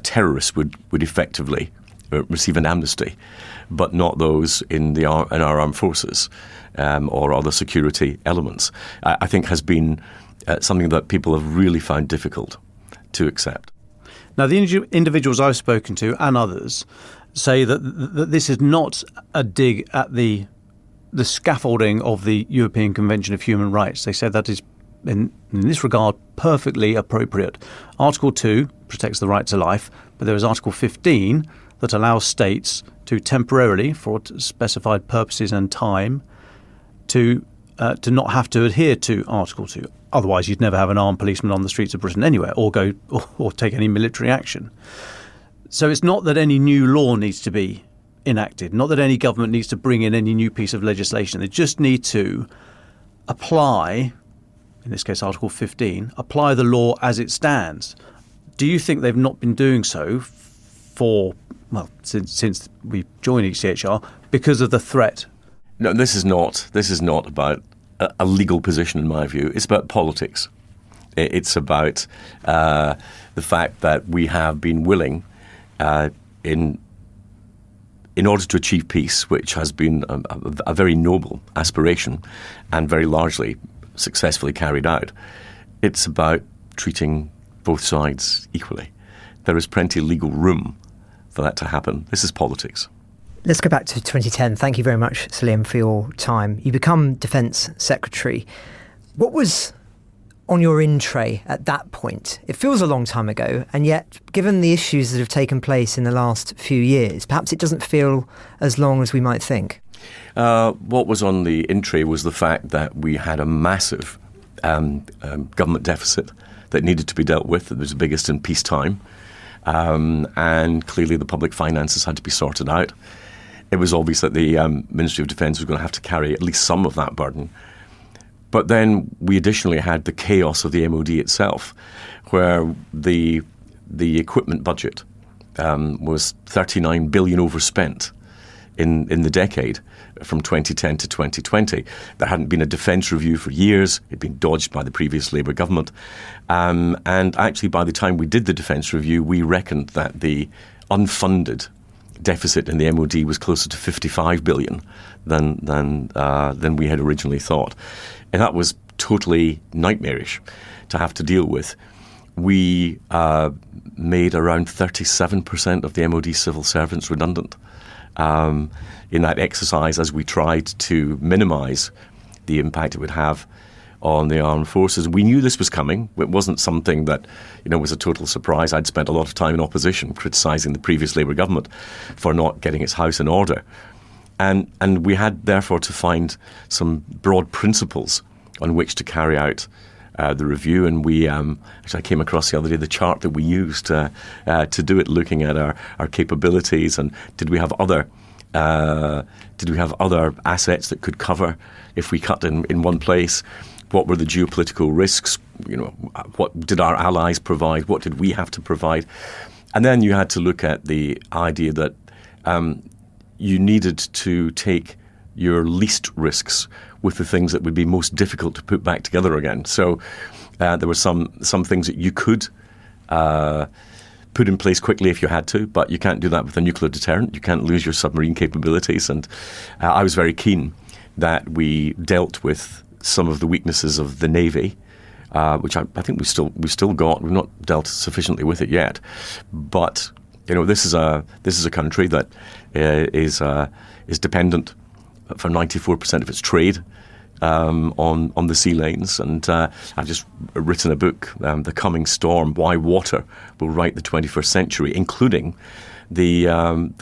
terrorists would effectively receive an amnesty, but not those in our armed forces or other security elements, I think has been something that people have really found difficult to accept. Now, the individuals I've spoken to and others say that this is not a dig at the scaffolding of the European Convention of Human Rights. They said that is, in this regard, perfectly appropriate. Article 2 protects the right to life, but there is Article 15 that allows states to temporarily, for specified purposes and time, to not have to adhere to Article 2. Otherwise, you'd never have an armed policeman on the streets of Britain anywhere, or take any military action. So it's not that any new law needs to be enacted, not that any government needs to bring in any new piece of legislation. They just need to apply, in this case Article 15, apply the law as it stands. Do you think they've not been doing so since we joined ECHR because of the threat? No, this is not about a legal position, in my view. It's about politics. It's about the fact that we have been willing, in order to achieve peace, which has been a very noble aspiration and very largely successfully carried out. It's about treating both sides equally. There is plenty of legal room for that to happen. This is politics. Let's go back to 2010. Thank you very much, Salim, for your time. You become Defence Secretary. What was on your in tray at that point? It feels a long time ago, and yet, given the issues that have taken place in the last few years, perhaps it doesn't feel as long as we might think. What was on the in tray was the fact that we had a massive government deficit that needed to be dealt with. It was the biggest in peacetime. And clearly the public finances had to be sorted out. It was obvious that the Ministry of Defence was going to have to carry at least some of that burden. But then we additionally had the chaos of the MOD itself, where the equipment budget was 39 billion overspent in the decade from 2010 to 2020. There hadn't been a defence review for years. It'd been dodged by the previous Labour government. And actually, by the time we did the defence review, we reckoned that the unfunded deficit in the MOD was closer to 55 billion than we had originally thought. And that was totally nightmarish to have to deal with. We made around 37% of the MOD civil servants redundant in that exercise, as we tried to minimise the impact it would have on the armed forces. We knew this was coming. It wasn't something that was a total surprise. I'd spent a lot of time in opposition criticising the previous Labour government for not getting its house in order. And we had, therefore, to find some broad principles on which to carry out the review. And we actually, I came across the other day the chart that we used to do it, looking at our capabilities, and did we have other assets that could cover if we cut in one place? What were the geopolitical risks? What did our allies provide? What did we have to provide? And then you had to look at the idea that you needed to take your least risks with the things that would be most difficult to put back together again. So there were some things that you could put in place quickly if you had to, but you can't do that with a nuclear deterrent. You can't lose your submarine capabilities. And I was very keen that we dealt with some of the weaknesses of the Navy, which I think we've still got. We've not dealt sufficiently with it yet. But this is a country that is dependent for 94% of its trade on the sea lanes. And I've just written a book, The Coming Storm, Why Water Will Write the 21st Century, including the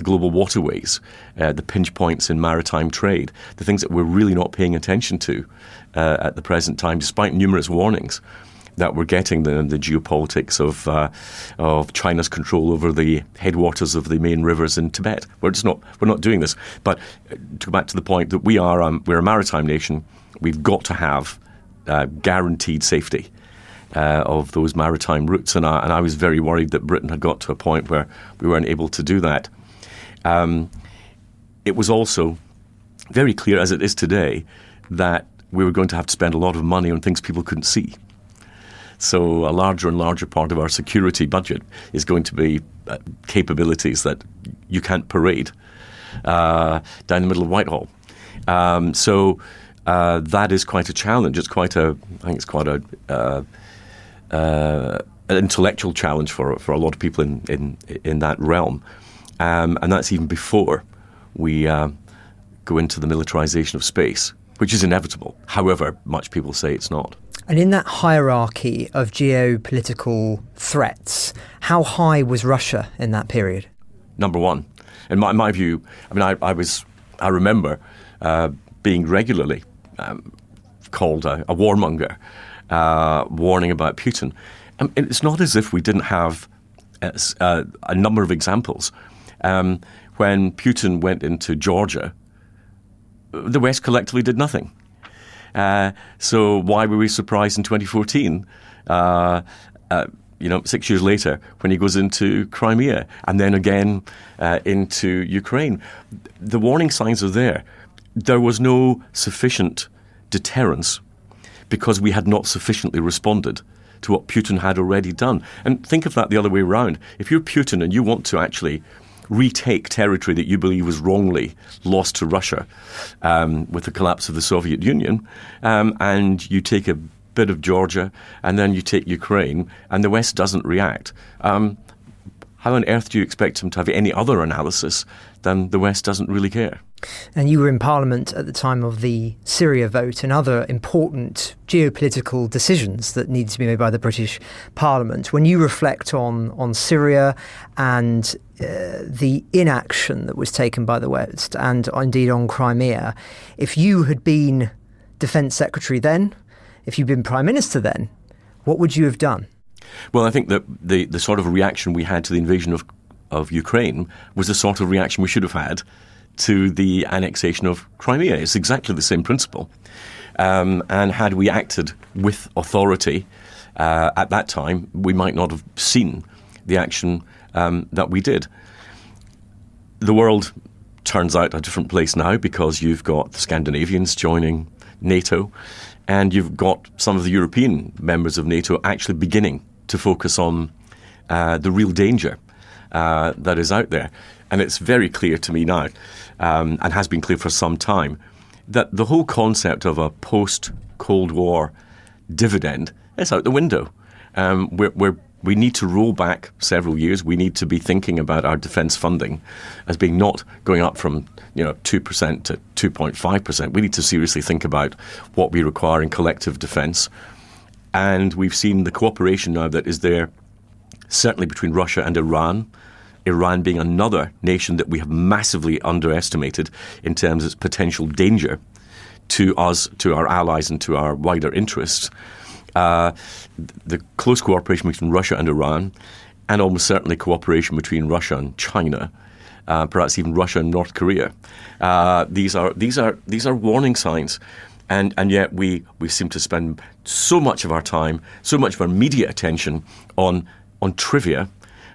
global waterways, the pinch points in maritime trade, the things that we're really not paying attention to at the present time, despite numerous warnings that we're getting the geopolitics of China's control over the headwaters of the main rivers in Tibet. We're not doing this. But to go back to the point that we're a maritime nation, we've got to have guaranteed safety. of those maritime routes, and I was very worried that Britain had got to a point where we weren't able to do that. It was also very clear, as it is today, that we were going to have to spend a lot of money on things people couldn't see. So a larger and larger part of our security budget is going to be capabilities that you can't parade down the middle of Whitehall. So that is quite a challenge. I think it's quite an intellectual challenge for a lot of people in that realm. And that's even before we go into the militarization of space, which is inevitable, however much people say it's not. And in that hierarchy of geopolitical threats, how high was Russia in that period? Number one. In my view, I remember being regularly called a warmonger, warning about Putin. And it's not as if we didn't have a number of examples. When Putin went into Georgia, the West collectively did nothing. So why were we surprised in 2014, 6 years later, when he goes into Crimea and then again into Ukraine? The warning signs are there. There was no sufficient deterrence because we had not sufficiently responded to what Putin had already done. And think of that the other way around. If you're Putin and you want to actually retake territory that you believe was wrongly lost to Russia with the collapse of the Soviet Union, and you take a bit of Georgia and then you take Ukraine and the West doesn't react, how on earth do you expect him to have any other analysis than the West doesn't really care? And you were in Parliament at the time of the Syria vote and other important geopolitical decisions that needed to be made by the British Parliament. When you reflect on Syria and the inaction that was taken by the West and indeed on Crimea, if you had been Defence Secretary then, if you'd been Prime Minister then, what would you have done? Well, I think that the sort of reaction we had to the invasion of Ukraine was the sort of reaction we should have had to the annexation of Crimea. It's exactly the same principle. And had we acted with authority at that time, we might not have seen the action that we did. The world turns out a different place now because you've got the Scandinavians joining NATO and you've got some of the European members of NATO actually beginning to focus on the real danger that is out there. And it's very clear to me now, and has been clear for some time, that the whole concept of a post-Cold War dividend is out the window. We need to roll back several years. We need to be thinking about our defence funding as being not going up from 2% to 2.5%. We need to seriously think about what we require in collective defence. And we've seen the cooperation now that is there, certainly between Russia and Iran. Iran being another nation that we have massively underestimated in terms of its potential danger to us, to our allies and to our wider interests. The close cooperation between Russia and Iran, and almost certainly cooperation between Russia and China, perhaps even Russia and North Korea. These are warning signs, and yet we seem to spend so much of our time, so much of our media attention on trivia,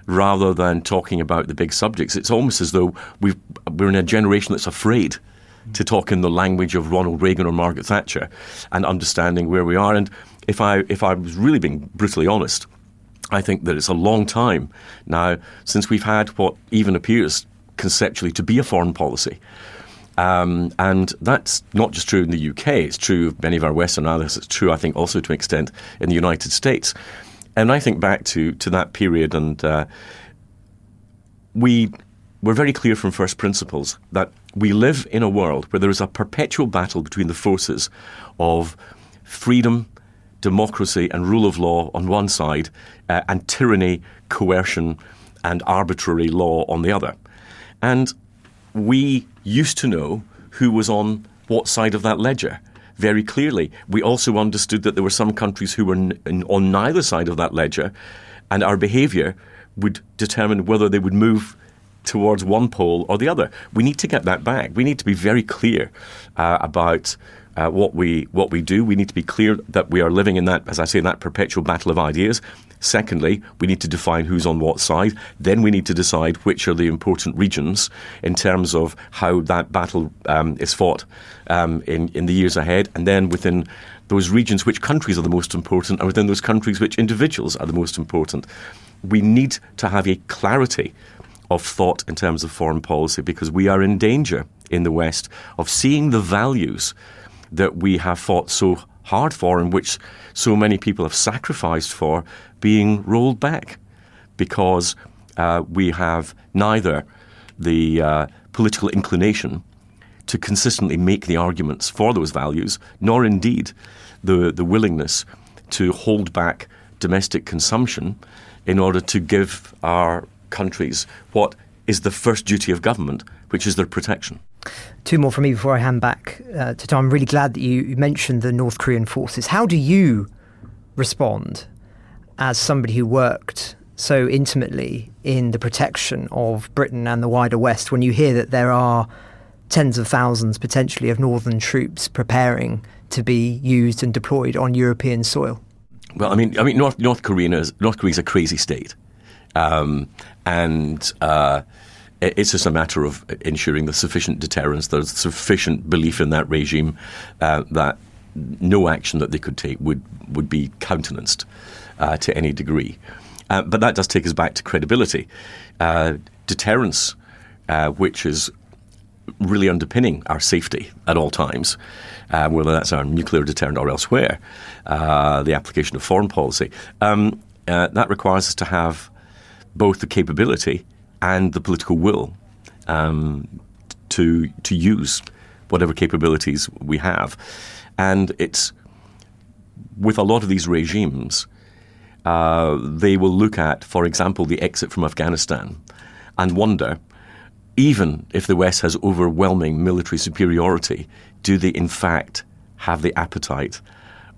rather than talking about the big subjects. It's almost as though we're in a generation that's afraid to talk in the language of Ronald Reagan or Margaret Thatcher and understanding where we are. And if I was really being brutally honest, I think that it's a long time now since we've had what even appears conceptually to be a foreign policy. And that's not just true in the UK, it's true of many of our Western allies, it's true, I think, also to an extent in the United States. And I think back to that period, and we were very clear from first principles that we live in a world where there is a perpetual battle between the forces of freedom, democracy and rule of law on one side, and tyranny, coercion and arbitrary law on the other. And we used to know who was on what side of that ledger very clearly. We also understood that there were some countries who were on neither side of that ledger, and our behaviour would determine whether they would move towards one pole or the other. We need to get that back. We need to be very clear about what we do. We need to be clear that we are living in that, as I say, in that perpetual battle of ideas. Secondly, we need to define who's on what side. Then we need to decide which are the important regions in terms of how that battle is fought in the years ahead. And then within those regions, which countries are the most important, and within those countries, which individuals are the most important. We need to have a clarity of thought in terms of foreign policy, because we are in danger in the West of seeing the values that we have fought so hard for and which so many people have sacrificed for being rolled back, because we have neither the political inclination to consistently make the arguments for those values, nor indeed the willingness to hold back domestic consumption in order to give our countries what is the first duty of government, which is their protection. Two more from me before I hand back to Tom. I'm really glad that you mentioned the North Korean forces. How do you respond as somebody who worked so intimately in the protection of Britain and the wider West when you hear that there are tens of thousands potentially of northern troops preparing to be used and deployed on European soil? Well, I mean, North Korea is a crazy state, and it's just a matter of ensuring there's sufficient deterrence, there's sufficient belief in that regime that no action that they could take would be countenanced to any degree. But that does take us back to credibility. Deterrence, which is really underpinning our safety at all times, whether that's our nuclear deterrent or elsewhere, the application of foreign policy, that requires us to have both the capability and the political will to use whatever capabilities we have. And it's with a lot of these regimes, they will look at, for example, the exit from Afghanistan and wonder, even if the West has overwhelming military superiority, do they in fact have the appetite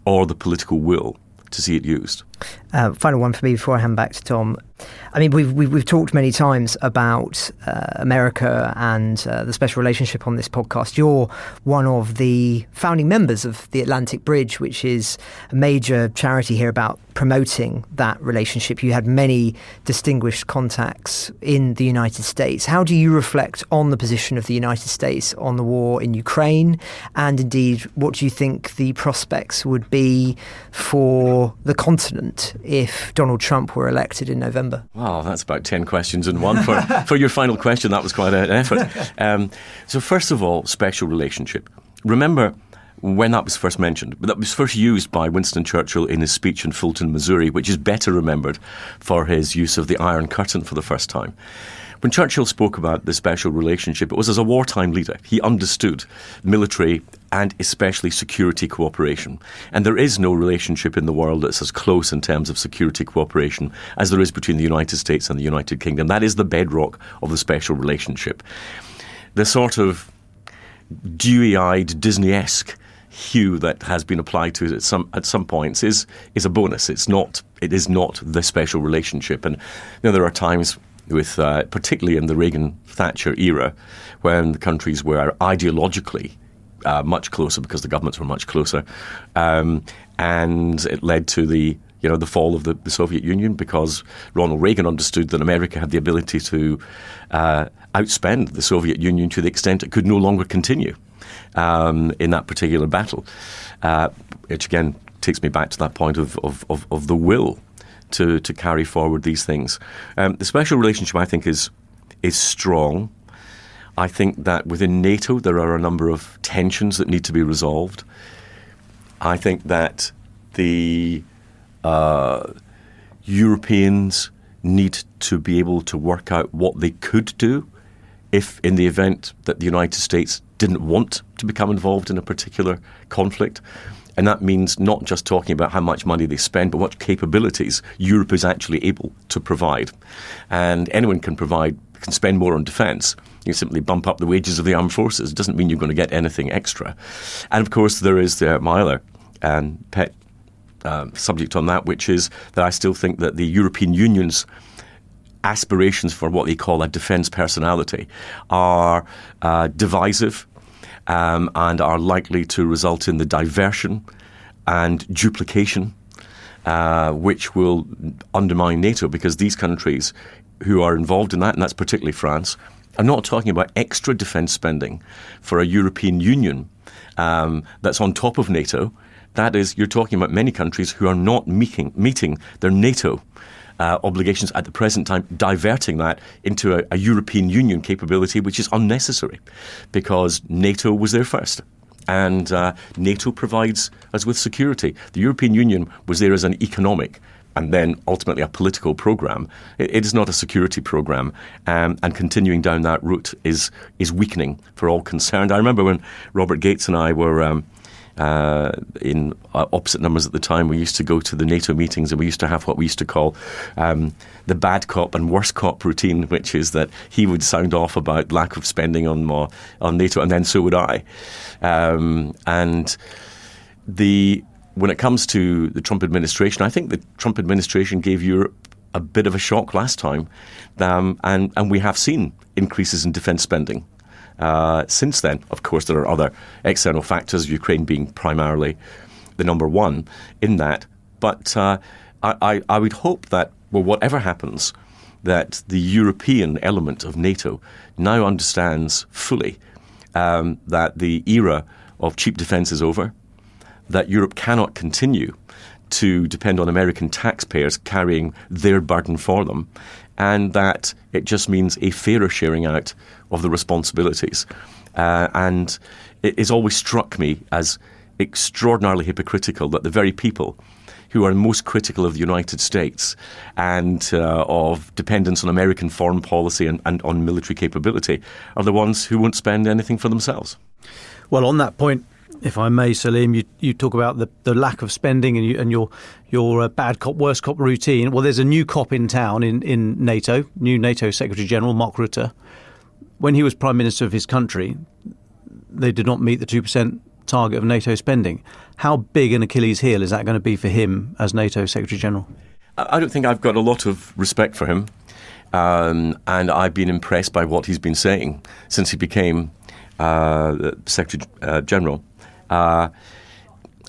or the political will to see it used? Final one for me before I hand back to Tom. I mean, we've talked many times about America and the special relationship on this podcast. You're one of the founding members of the Atlantic Bridge, which is a major charity here about promoting that relationship. You had many distinguished contacts in the United States. How do you reflect on the position of the United States on the war in Ukraine? And indeed, what do you think the prospects would be for the continent if Donald Trump were elected in November? Wow, that's about 10 questions in one. For your final question, that was quite an effort. So first of all, special relationship. Remember when that was first mentioned, but that was first used by Winston Churchill in his speech in Fulton, Missouri, which is better remembered for his use of the Iron Curtain for the first time. When Churchill spoke about the special relationship, it was as a wartime leader. He understood military and especially security cooperation. And there is no relationship in the world that's as close in terms of security cooperation as there is between the United States and the United Kingdom. That is the bedrock of the special relationship. The sort of dewy-eyed, Disney-esque hue that has been applied to it at some points is a bonus. It is not the special relationship. And there are times with particularly in the Reagan-Thatcher era, when the countries were ideologically much closer because the governments were much closer, and it led to the fall of the Soviet Union, because Ronald Reagan understood that America had the ability to outspend the Soviet Union to the extent it could no longer continue in that particular battle, which again takes me back to that point of the will to carry forward these things. The special relationship, I think, is strong. I think that within NATO there are a number of tensions that need to be resolved. I think that the Europeans need to be able to work out what they could do if, in the event that the United States didn't want to become involved in a particular conflict. And that means not just talking about how much money they spend, but what capabilities Europe is actually able to provide. And anyone can spend more on defence. You simply bump up the wages of the armed forces. It doesn't mean you're going to get anything extra. And of course, there is my other pet subject on that, which is that I still think that the European Union's aspirations for what they call a defence personality are divisive and are likely to result in the diversion and duplication, which will undermine NATO, because these countries who are involved in that, and that's particularly France, are not talking about extra defence spending for a European Union that's on top of NATO. That is, you're talking about many countries who are not meeting their NATO obligations at the present time, diverting that into a European Union capability, which is unnecessary because NATO was there first. And NATO provides us with security. The European Union was there as an economic and then ultimately a political programme. It is not a security programme, and continuing down that route is weakening for all concerned. I remember when Robert Gates and I were in opposite numbers at the time, we used to go to the NATO meetings, and we used to have what we used to call the bad cop and worst cop routine, which is that he would sound off about lack of spending on NATO, and then so would I. When it comes to the Trump administration, I think the Trump administration gave Europe a bit of a shock last time, and we have seen increases in defence spending since then. Of course, there are other external factors, Ukraine being primarily the number one in that. But I would hope that, well, whatever happens, that the European element of NATO now understands fully that the era of cheap defence is over, that Europe cannot continue to depend on American taxpayers carrying their burden for them, and that it just means a fairer sharing out of the responsibilities. And it has always struck me as extraordinarily hypocritical that the very people who are most critical of the United States and of dependence on American foreign policy and on military capability are the ones who won't spend anything for themselves. Well, on that point, if I may, Salim, you talk about the lack of spending and your bad cop, worst cop routine. Well, there's a new cop in town in NATO, new NATO Secretary General, Mark Rutte. When he was Prime Minister of his country, they did not meet the 2% target of NATO spending. How big an Achilles heel is that going to be for him as NATO Secretary General? I don't think I've got a lot of respect for him. And I've been impressed by what he's been saying since he became Secretary General.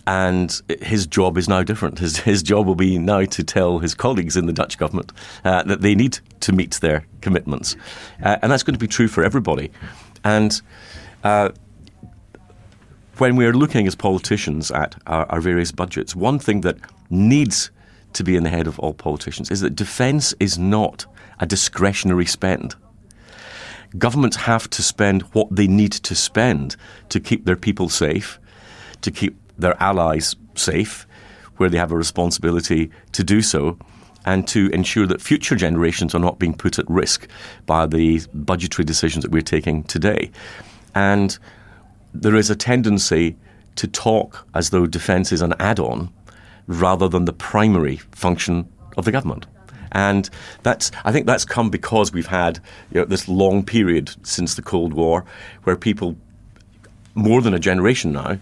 And his job is now different. His job will be now to tell his colleagues in the Dutch government that they need to meet their commitments. And that's going to be true for everybody. And when we're looking as politicians at our various budgets, one thing that needs to be in the head of all politicians is that defence is not a discretionary spend. Governments have to spend what they need to spend to keep their people safe, to keep their allies safe, where they have a responsibility to do so, and to ensure that future generations are not being put at risk by the budgetary decisions that we're taking today. And there is a tendency to talk as though defence is an add-on rather than the primary function of the government. And I think that's come because we've had this long period since the Cold War where people, more than a generation now,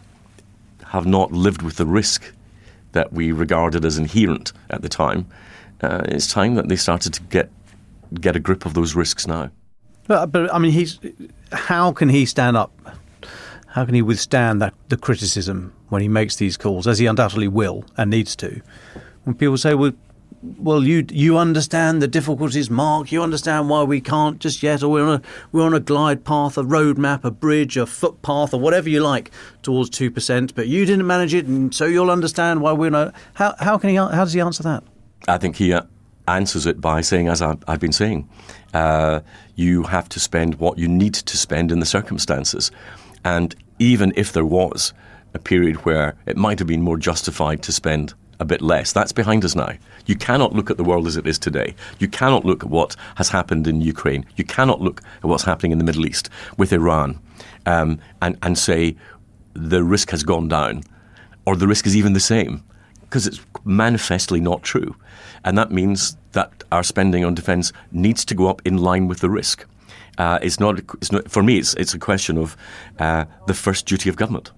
have not lived with the risk that we regarded as inherent at the time. It's time that they started to get a grip of those risks now. But I mean, how can he stand up? How can he withstand the criticism when he makes these calls, as he undoubtedly will and needs to? When people say, well, you understand the difficulties, Mark. You understand why we can't just yet, or we're on a glide path, a roadmap, a bridge, a footpath, or whatever you like towards 2%. But you didn't manage it, and so you'll understand why we're not. How does he answer that? I think he answers it by saying, as I've been saying, you have to spend what you need to spend in the circumstances, and even if there was a period where it might have been more justified to spend a bit less, that's behind us now. You cannot look at the world as it is today. You cannot look at what has happened in Ukraine. You cannot look at what's happening in the Middle East with Iran and say the risk has gone down or the risk is even the same, because it's manifestly not true. And that means that our spending on defence needs to go up in line with the risk. It's not for me, it's a question of the first duty of government.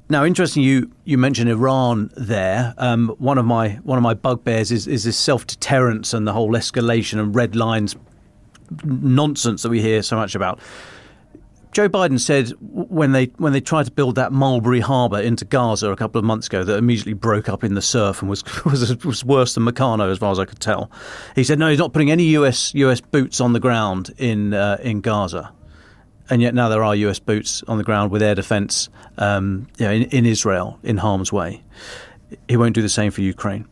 Now, interesting, you mentioned Iran there. One of my bugbears is this self-deterrence and the whole escalation and red lines nonsense that we hear so much about. Joe Biden said when they tried to build that Mulberry Harbour into Gaza a couple of months ago, that immediately broke up in the surf and was worse than Meccano as far as I could tell. He said no, he's not putting any US boots on the ground in Gaza, and yet now there are US boots on the ground with air defence in Israel in harm's way. He won't do the same for Ukraine.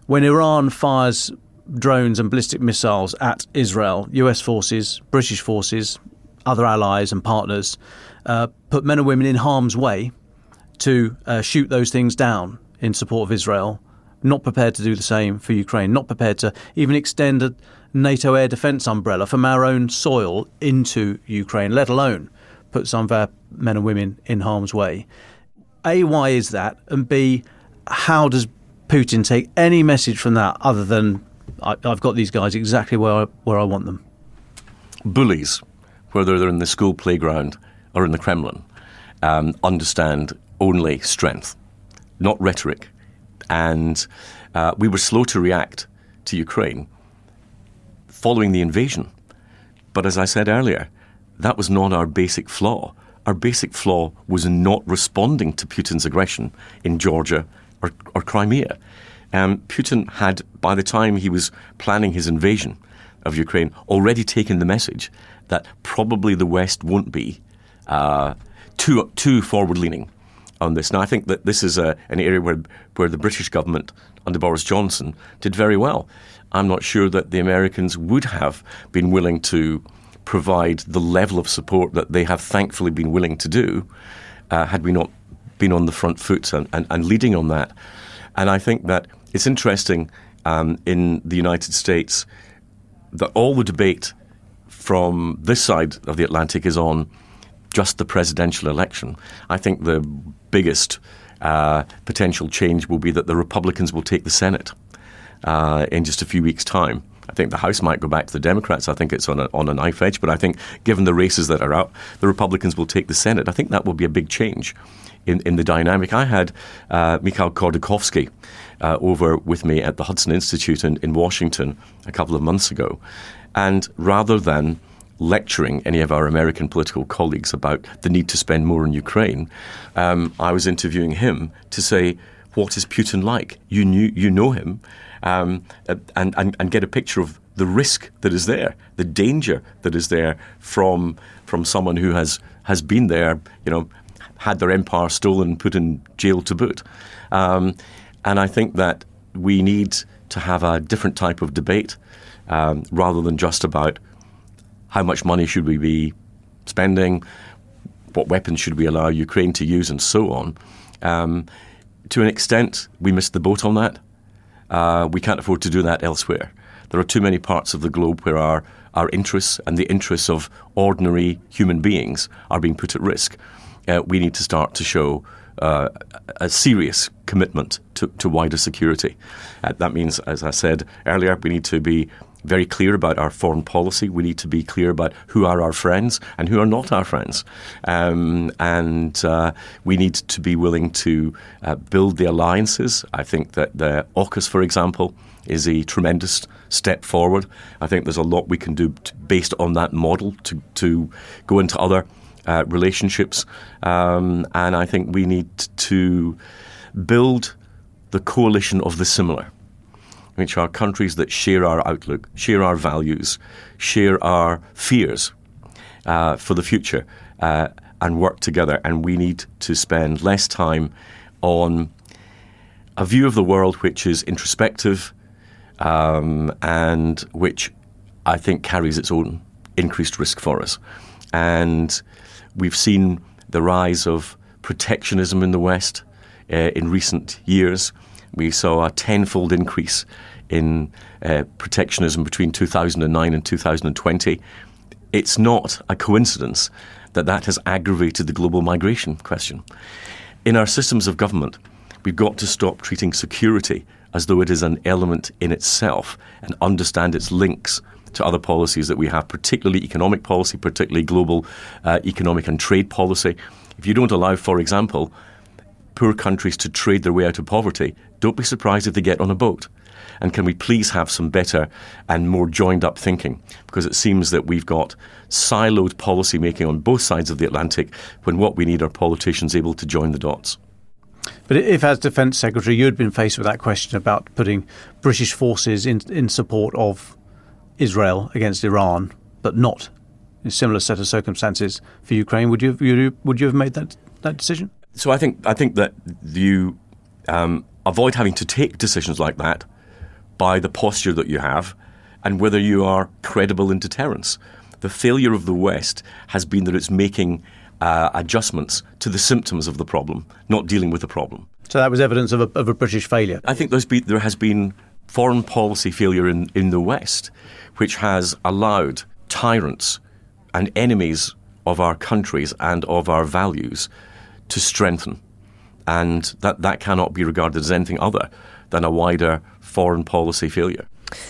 When Iran fires drones and ballistic missiles at Israel, US forces, British forces, other allies and partners put men and women in harm's way to shoot those things down in support of Israel, not prepared to do the same for Ukraine, not prepared to even extend a NATO air defence umbrella from our own soil into Ukraine, let alone put some of our men and women in harm's way. A, why is that? And B, how does Putin take any message from that other than I've got these guys exactly where I want them? Bullies, whether they're in the school playground or in the Kremlin, understand only strength, not rhetoric. And we were slow to react to Ukraine following the invasion. But as I said earlier, that was not our basic flaw. Our basic flaw was in not responding to Putin's aggression in Georgia or Crimea. Putin had, by the time he was planning his invasion of Ukraine, already taken the message that probably the West won't be too forward-leaning on this. Now, I think that this is an area where the British government under Boris Johnson did very well. I'm not sure that the Americans would have been willing to provide the level of support that they have thankfully been willing to do had we not been on the front foot and leading on that. And I think that it's interesting in the United States that all the debate from this side of the Atlantic is on just the presidential election. I think the biggest potential change will be that the Republicans will take the Senate in just a few weeks' time. I think the House might go back to the Democrats. I think it's on a knife edge. But I think given the races that are out, the Republicans will take the Senate. I think that will be a big change in the dynamic. I had Mikhail Khodorkovsky over with me at the Hudson Institute in Washington a couple of months ago. And rather than lecturing any of our American political colleagues about the need to spend more in Ukraine, I was interviewing him to say, what is Putin like? You know him, and get a picture of the risk that is there, the danger that is there from someone who has been there, had their empire stolen, put in jail to boot. And I think that we need to have a different type of debate rather than just about how much money should we be spending, what weapons should we allow Ukraine to use, and so on. To an extent, we missed the boat on that. We can't afford to do that elsewhere. There are too many parts of the globe where our interests and the interests of ordinary human beings are being put at risk. We need to start to show a serious commitment to wider security. That means, as I said earlier, we need to be very clear about our foreign policy. We need to be clear about who are our friends and who are not our friends. And we need to be willing to build the alliances. I think that the AUKUS, for example, is a tremendous step forward. I think there's a lot we can do based on that model to go into other relationships. And I think we need to build the coalition of the similar, which are countries that share our outlook, share our values, share our fears for the future, and work together. And we need to spend less time on a view of the world which is introspective and which I think carries its own increased risk for us. And we've seen the rise of protectionism in the West in recent years. We saw a tenfold increase in protectionism between 2009 and 2020. It's not a coincidence that has aggravated the global migration question. In our systems of government, we've got to stop treating security as though it is an element in itself and understand its links to other policies that we have, particularly economic policy, particularly global economic and trade policy. If you don't allow, for example, poor countries to trade their way out of poverty, don't be surprised if they get on a boat. And can we please have some better and more joined up thinking? Because it seems that we've got siloed policy making on both sides of the Atlantic when what we need are politicians able to join the dots. But if, as Defence Secretary, you had been faced with that question about putting British forces in support of Israel against Iran, but not in a similar set of circumstances for Ukraine, would you have made that decision? So I think that you avoid having to take decisions like that by the posture that you have and whether you are credible in deterrence. The failure of the West has been that it's making adjustments to the symptoms of the problem, not dealing with the problem. So that was evidence of a British failure? I think there has been foreign policy failure in the West, which has allowed tyrants and enemies of our countries and of our values to strengthen. And that cannot be regarded as anything other than a wider foreign policy failure.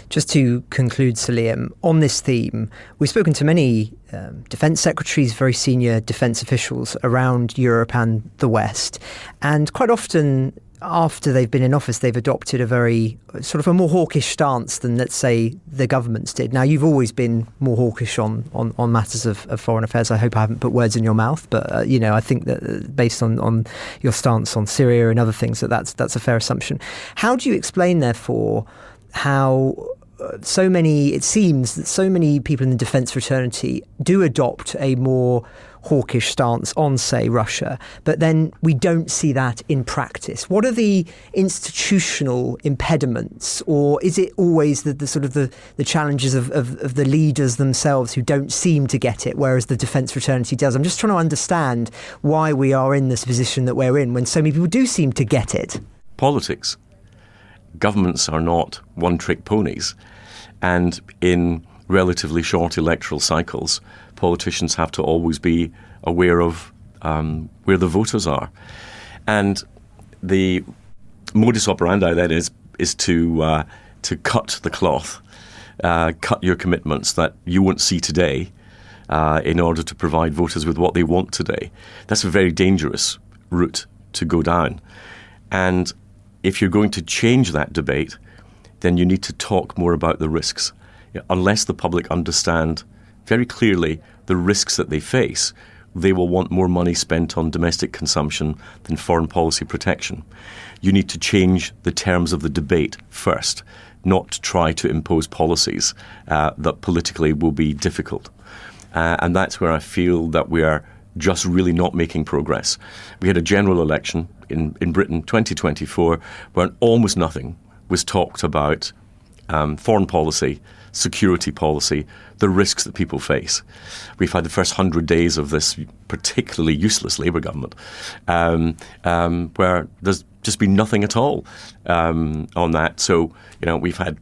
Just to conclude, Salim, on this theme, we've spoken to many defence secretaries, very senior defence officials around Europe and the West, and quite often after they've been in office, they've adopted a very sort of a more hawkish stance than, let's say, the governments did. Now, you've always been more hawkish on matters of foreign affairs. I hope I haven't put words in your mouth, but I think that based on your stance on Syria and other things, that's a fair assumption. How do you explain, therefore, how it seems that so many people in the defence fraternity do adopt a more hawkish stance on, say, Russia, but then we don't see that in practice? What are the institutional impediments, or is it always the sort of the challenges of the leaders themselves who don't seem to get it, whereas the defence fraternity does? I'm just trying to understand why we are in this position that we're in when so many people do seem to get it. Politics. Governments are not one-trick ponies, and in relatively short electoral cycles, politicians have to always be aware of where the voters are. And the modus operandi then is to cut the cloth, cut your commitments that you won't see today in order to provide voters with what they want today. That's a very dangerous route to go down. And if you're going to change that debate, then you need to talk more about the risks. Unless the public understand very clearly the risks that they face, they will want more money spent on domestic consumption than foreign policy protection. You need to change the terms of the debate first, not try to impose policies that politically will be difficult. And that's where I feel that we are just really not making progress. We had a general election in Britain 2024 where almost nothing was talked about foreign policy, security policy, the risks that people face. We've had the first 100 days of this particularly useless Labour government where there's just been nothing at all on that. So, we've had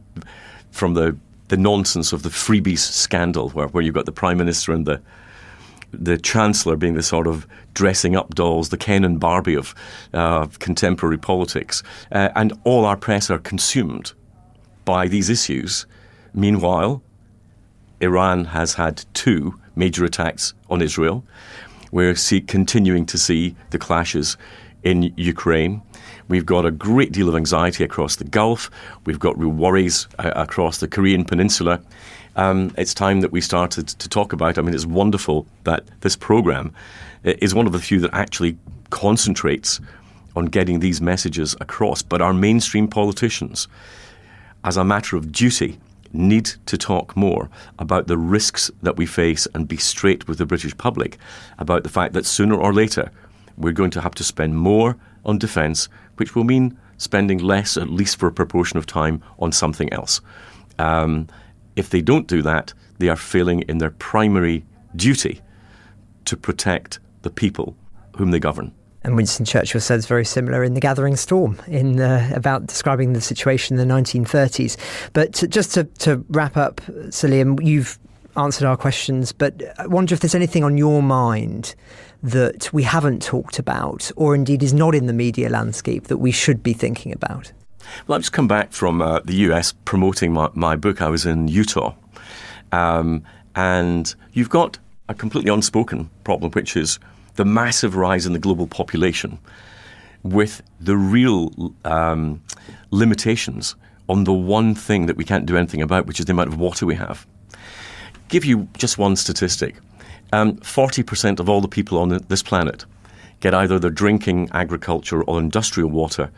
from the nonsense of the freebies scandal where you've got the Prime Minister and the Chancellor being the sort of dressing up dolls, the Ken and Barbie of contemporary politics. And all our press are consumed by these issues. Meanwhile, Iran has had 2 major attacks on Israel. We're continuing to see the clashes in Ukraine. We've got a great deal of anxiety across the Gulf. We've got real worries across the Korean Peninsula. It's time that we started to talk about. It's wonderful that this programme is one of the few that actually concentrates on getting these messages across. But our mainstream politicians, as a matter of duty, need to talk more about the risks that we face and be straight with the British public about the fact that sooner or later we're going to have to spend more on defence, which will mean spending less, at least for a proportion of time, on something else. If they don't do that, they are failing in their primary duty to protect the people whom they govern. And Winston Churchill says very similar in The Gathering Storm, about describing the situation in the 1930s. But just to wrap up, Salim, you've answered our questions, but I wonder if there's anything on your mind that we haven't talked about, or indeed is not in the media landscape, that we should be thinking about. Well, I've just come back from the US promoting my book. I was in Utah. And you've got a completely unspoken problem, which is the massive rise in the global population with the real limitations on the one thing that we can't do anything about, which is the amount of water we have. Give you just one statistic. 40% of all the people on this planet get either their drinking, agriculture or industrial water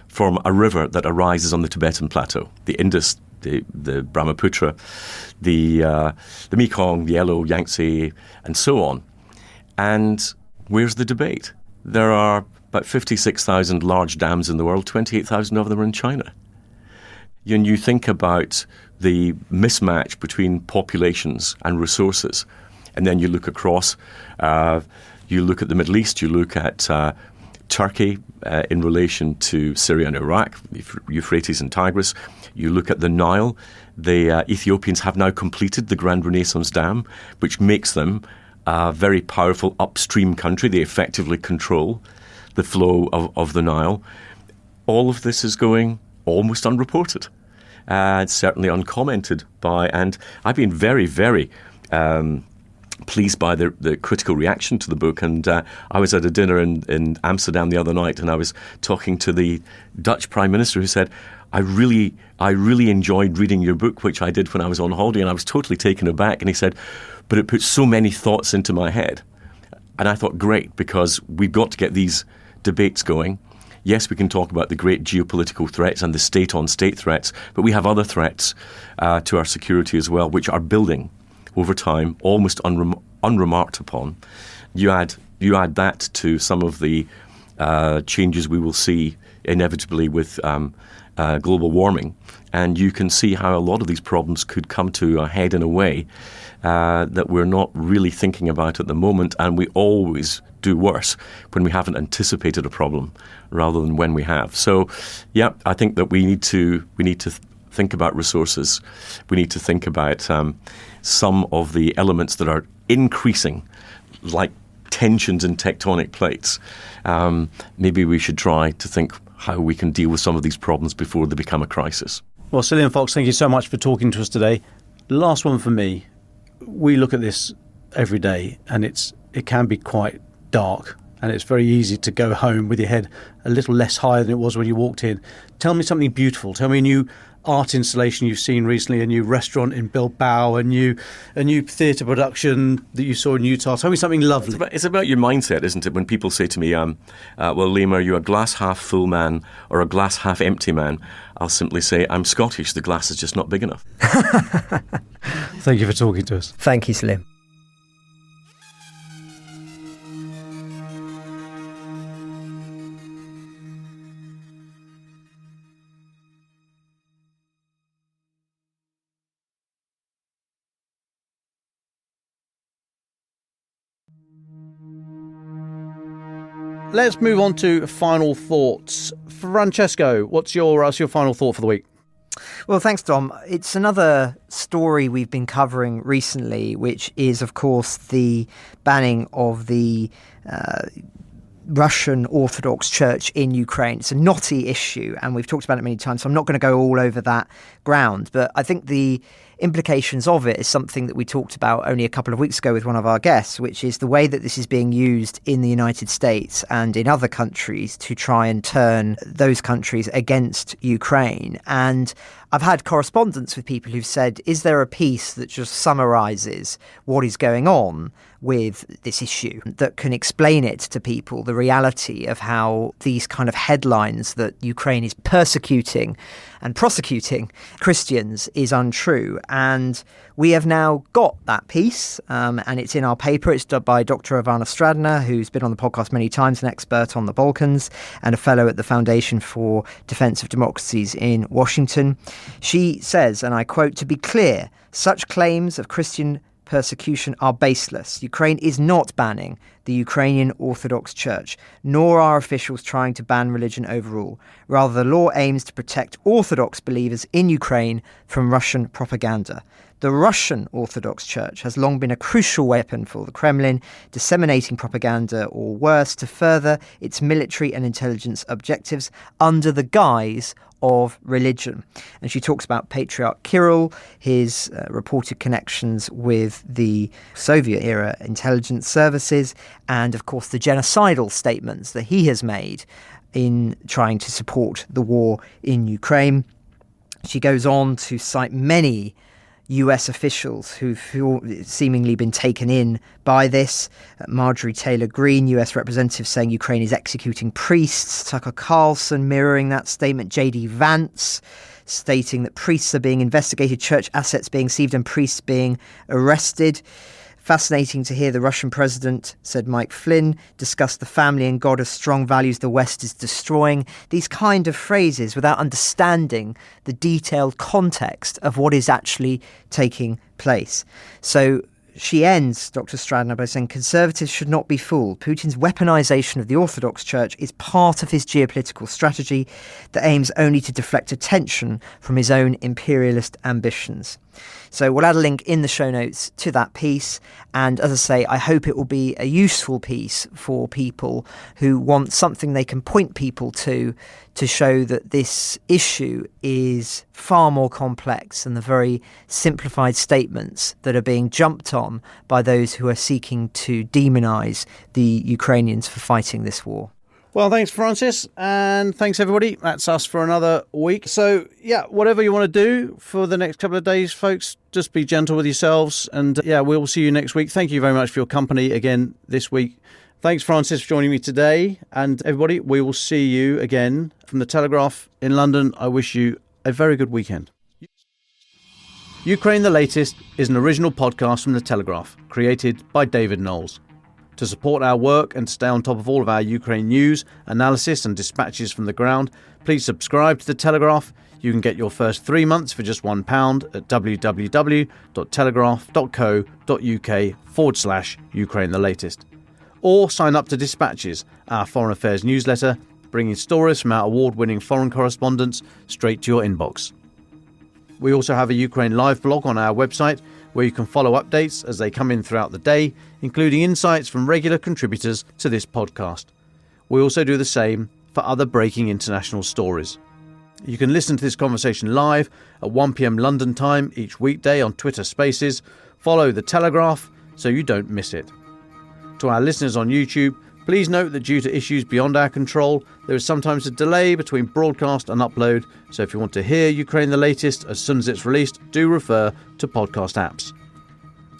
from a river that arises on the Tibetan plateau, the Indus, the Brahmaputra, the Mekong, the Yellow, Yangtze, and so on. And where's the debate? There are about 56,000 large dams in the world, 28,000 of them are in China. When you think about the mismatch between populations and resources, and then you look across, you look at the Middle East, you look at Turkey in relation to Syria and Iraq, Euphrates and Tigris. You look at the Nile. The Ethiopians have now completed the Grand Renaissance Dam, which makes them a very powerful upstream country. They effectively control the flow of the Nile. All of this is going almost unreported, certainly uncommented by. And I've been very, very pleased by the critical reaction to the book. And I was at a dinner in Amsterdam the other night, and I was talking to the Dutch Prime Minister, who said, I really enjoyed reading your book, which I did when I was on holiday, and I was totally taken aback. And he said, but it put so many thoughts into my head. And I thought, great, because we've got to get these debates going. Yes, we can talk about the great geopolitical threats and the state-on-state threats, but we have other threats to our security as well, which are building over time, almost unremarked upon. You add that to some of the changes we will see inevitably with global warming, and you can see how a lot of these problems could come to a head in a way that we're not really thinking about at the moment, and we always do worse when we haven't anticipated a problem rather than when we have. So, yeah, I think that we need to think about resources. We need to think about some of the elements that are increasing, like tensions in tectonic plates. Maybe we should try to think how we can deal with some of these problems before they become a crisis. Well, Cillian Fox, thank you so much for talking to us today. Last one for me. We look at this every day, and it can be quite dark, and it's very easy to go home with your head a little less high than it was when you walked in. Tell me something beautiful. Tell me a new art installation you've seen recently, a new restaurant in Bilbao, a new theatre production that you saw in Utah. Tell me something lovely. It's about your mindset, isn't it? When people say to me, well, Liam, are you a glass half full man or a glass half empty man? I'll simply say, I'm Scottish. The glass is just not big enough. Thank you for talking to us. Thank you, Salim. Let's move on to final thoughts. Francesco, what's your final thought for the week? Well, thanks, Dom. It's another story we've been covering recently, which is, of course, the banning of the Russian Orthodox Church in Ukraine. It's a knotty issue, and we've talked about it many times, so I'm not going to go all over that ground. But I think the implications of it is something that we talked about only a couple of weeks ago with one of our guests, which is the way that this is being used in the United States and in other countries to try and turn those countries against Ukraine. And I've had correspondence with people who've said, is there a piece that just summarises what is going on with this issue that can explain it to people, the reality of how these kind of headlines that Ukraine is persecuting and prosecuting Christians is untrue? And we have now got that piece, and it's in our paper. It's done by Dr. Ivana Stradner, who's been on the podcast many times, an expert on the Balkans and a fellow at the Foundation for Defense of Democracies in Washington. She says, and I quote, "To be clear, such claims of Christian persecution are baseless. Ukraine is not banning the Ukrainian Orthodox Church, nor are officials trying to ban religion overall. Rather, the law aims to protect Orthodox believers in Ukraine from Russian propaganda. The Russian Orthodox Church has long been a crucial weapon for the Kremlin, disseminating propaganda or worse to further its military and intelligence objectives under the guise of religion." And she talks about Patriarch Kirill, his reported connections with the Soviet-era intelligence services, and, of course, the genocidal statements that he has made in trying to support the war in Ukraine. She goes on to cite many US officials who've seemingly been taken in by this. Marjorie Taylor Greene, US representative, saying Ukraine is executing priests. Tucker Carlson mirroring that statement. J.D. Vance stating that priests are being investigated, church assets being seized and priests being arrested. Fascinating to hear the Russian president, said Mike Flynn, discuss the family and God as strong values the West is destroying. These kind of phrases without understanding the detailed context of what is actually taking place. So she ends, Dr. Stradner, by saying conservatives should not be fooled. Putin's weaponization of the Orthodox Church is part of his geopolitical strategy that aims only to deflect attention from his own imperialist ambitions. So we'll add a link in the show notes to that piece. And as I say, I hope it will be a useful piece for people who want something they can point people to show that this issue is far more complex than the very simplified statements that are being jumped on by those who are seeking to demonize the Ukrainians for fighting this war. Well, thanks, Francis, and thanks, everybody. That's us for another week. So, yeah, whatever you want to do for the next couple of days, folks, just be gentle with yourselves. And, yeah, we'll see you next week. Thank you very much for your company again this week. Thanks, Francis, for joining me today. And, everybody, we will see you again from the Telegraph in London. I wish you a very good weekend. Ukraine the Latest is an original podcast from the Telegraph, created by David Nicholls. To support our work and to stay on top of all of our Ukraine news, analysis and dispatches from the ground, please subscribe to The Telegraph. You can get your first 3 months for just £1 at www.telegraph.co.uk/Ukraine the Latest. Or sign up to Dispatches, our foreign affairs newsletter, bringing stories from our award-winning foreign correspondents straight to your inbox. We also have a Ukraine Live blog on our website, where you can follow updates as they come in throughout the day, including insights from regular contributors to this podcast. We also do the same for other breaking international stories. You can listen to this conversation live at 1 p.m. London time each weekday on Twitter Spaces. Follow The Telegraph so you don't miss it. To our listeners on YouTube, please note that due to issues beyond our control, there is sometimes a delay between broadcast and upload, so if you want to hear Ukraine the Latest as soon as it's released, do refer to podcast apps.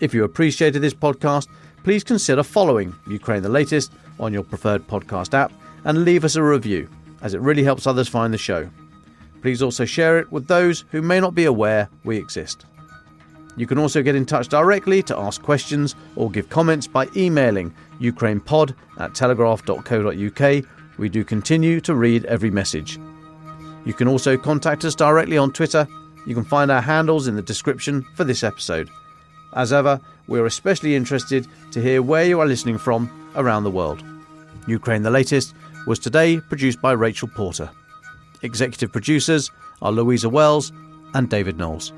If you appreciated this podcast, please consider following Ukraine the Latest on your preferred podcast app and leave us a review, as it really helps others find the show. Please also share it with those who may not be aware we exist. You can also get in touch directly to ask questions or give comments by emailing ukrainepod@telegraph.co.uk. We do continue to read every message. You can also contact us directly on Twitter. You can find our handles in the description for this episode. As ever, we are especially interested to hear where you are listening from around the world. Ukraine the Latest was today produced by Rachel Porter. Executive producers are Louisa Wells and David Nicholls.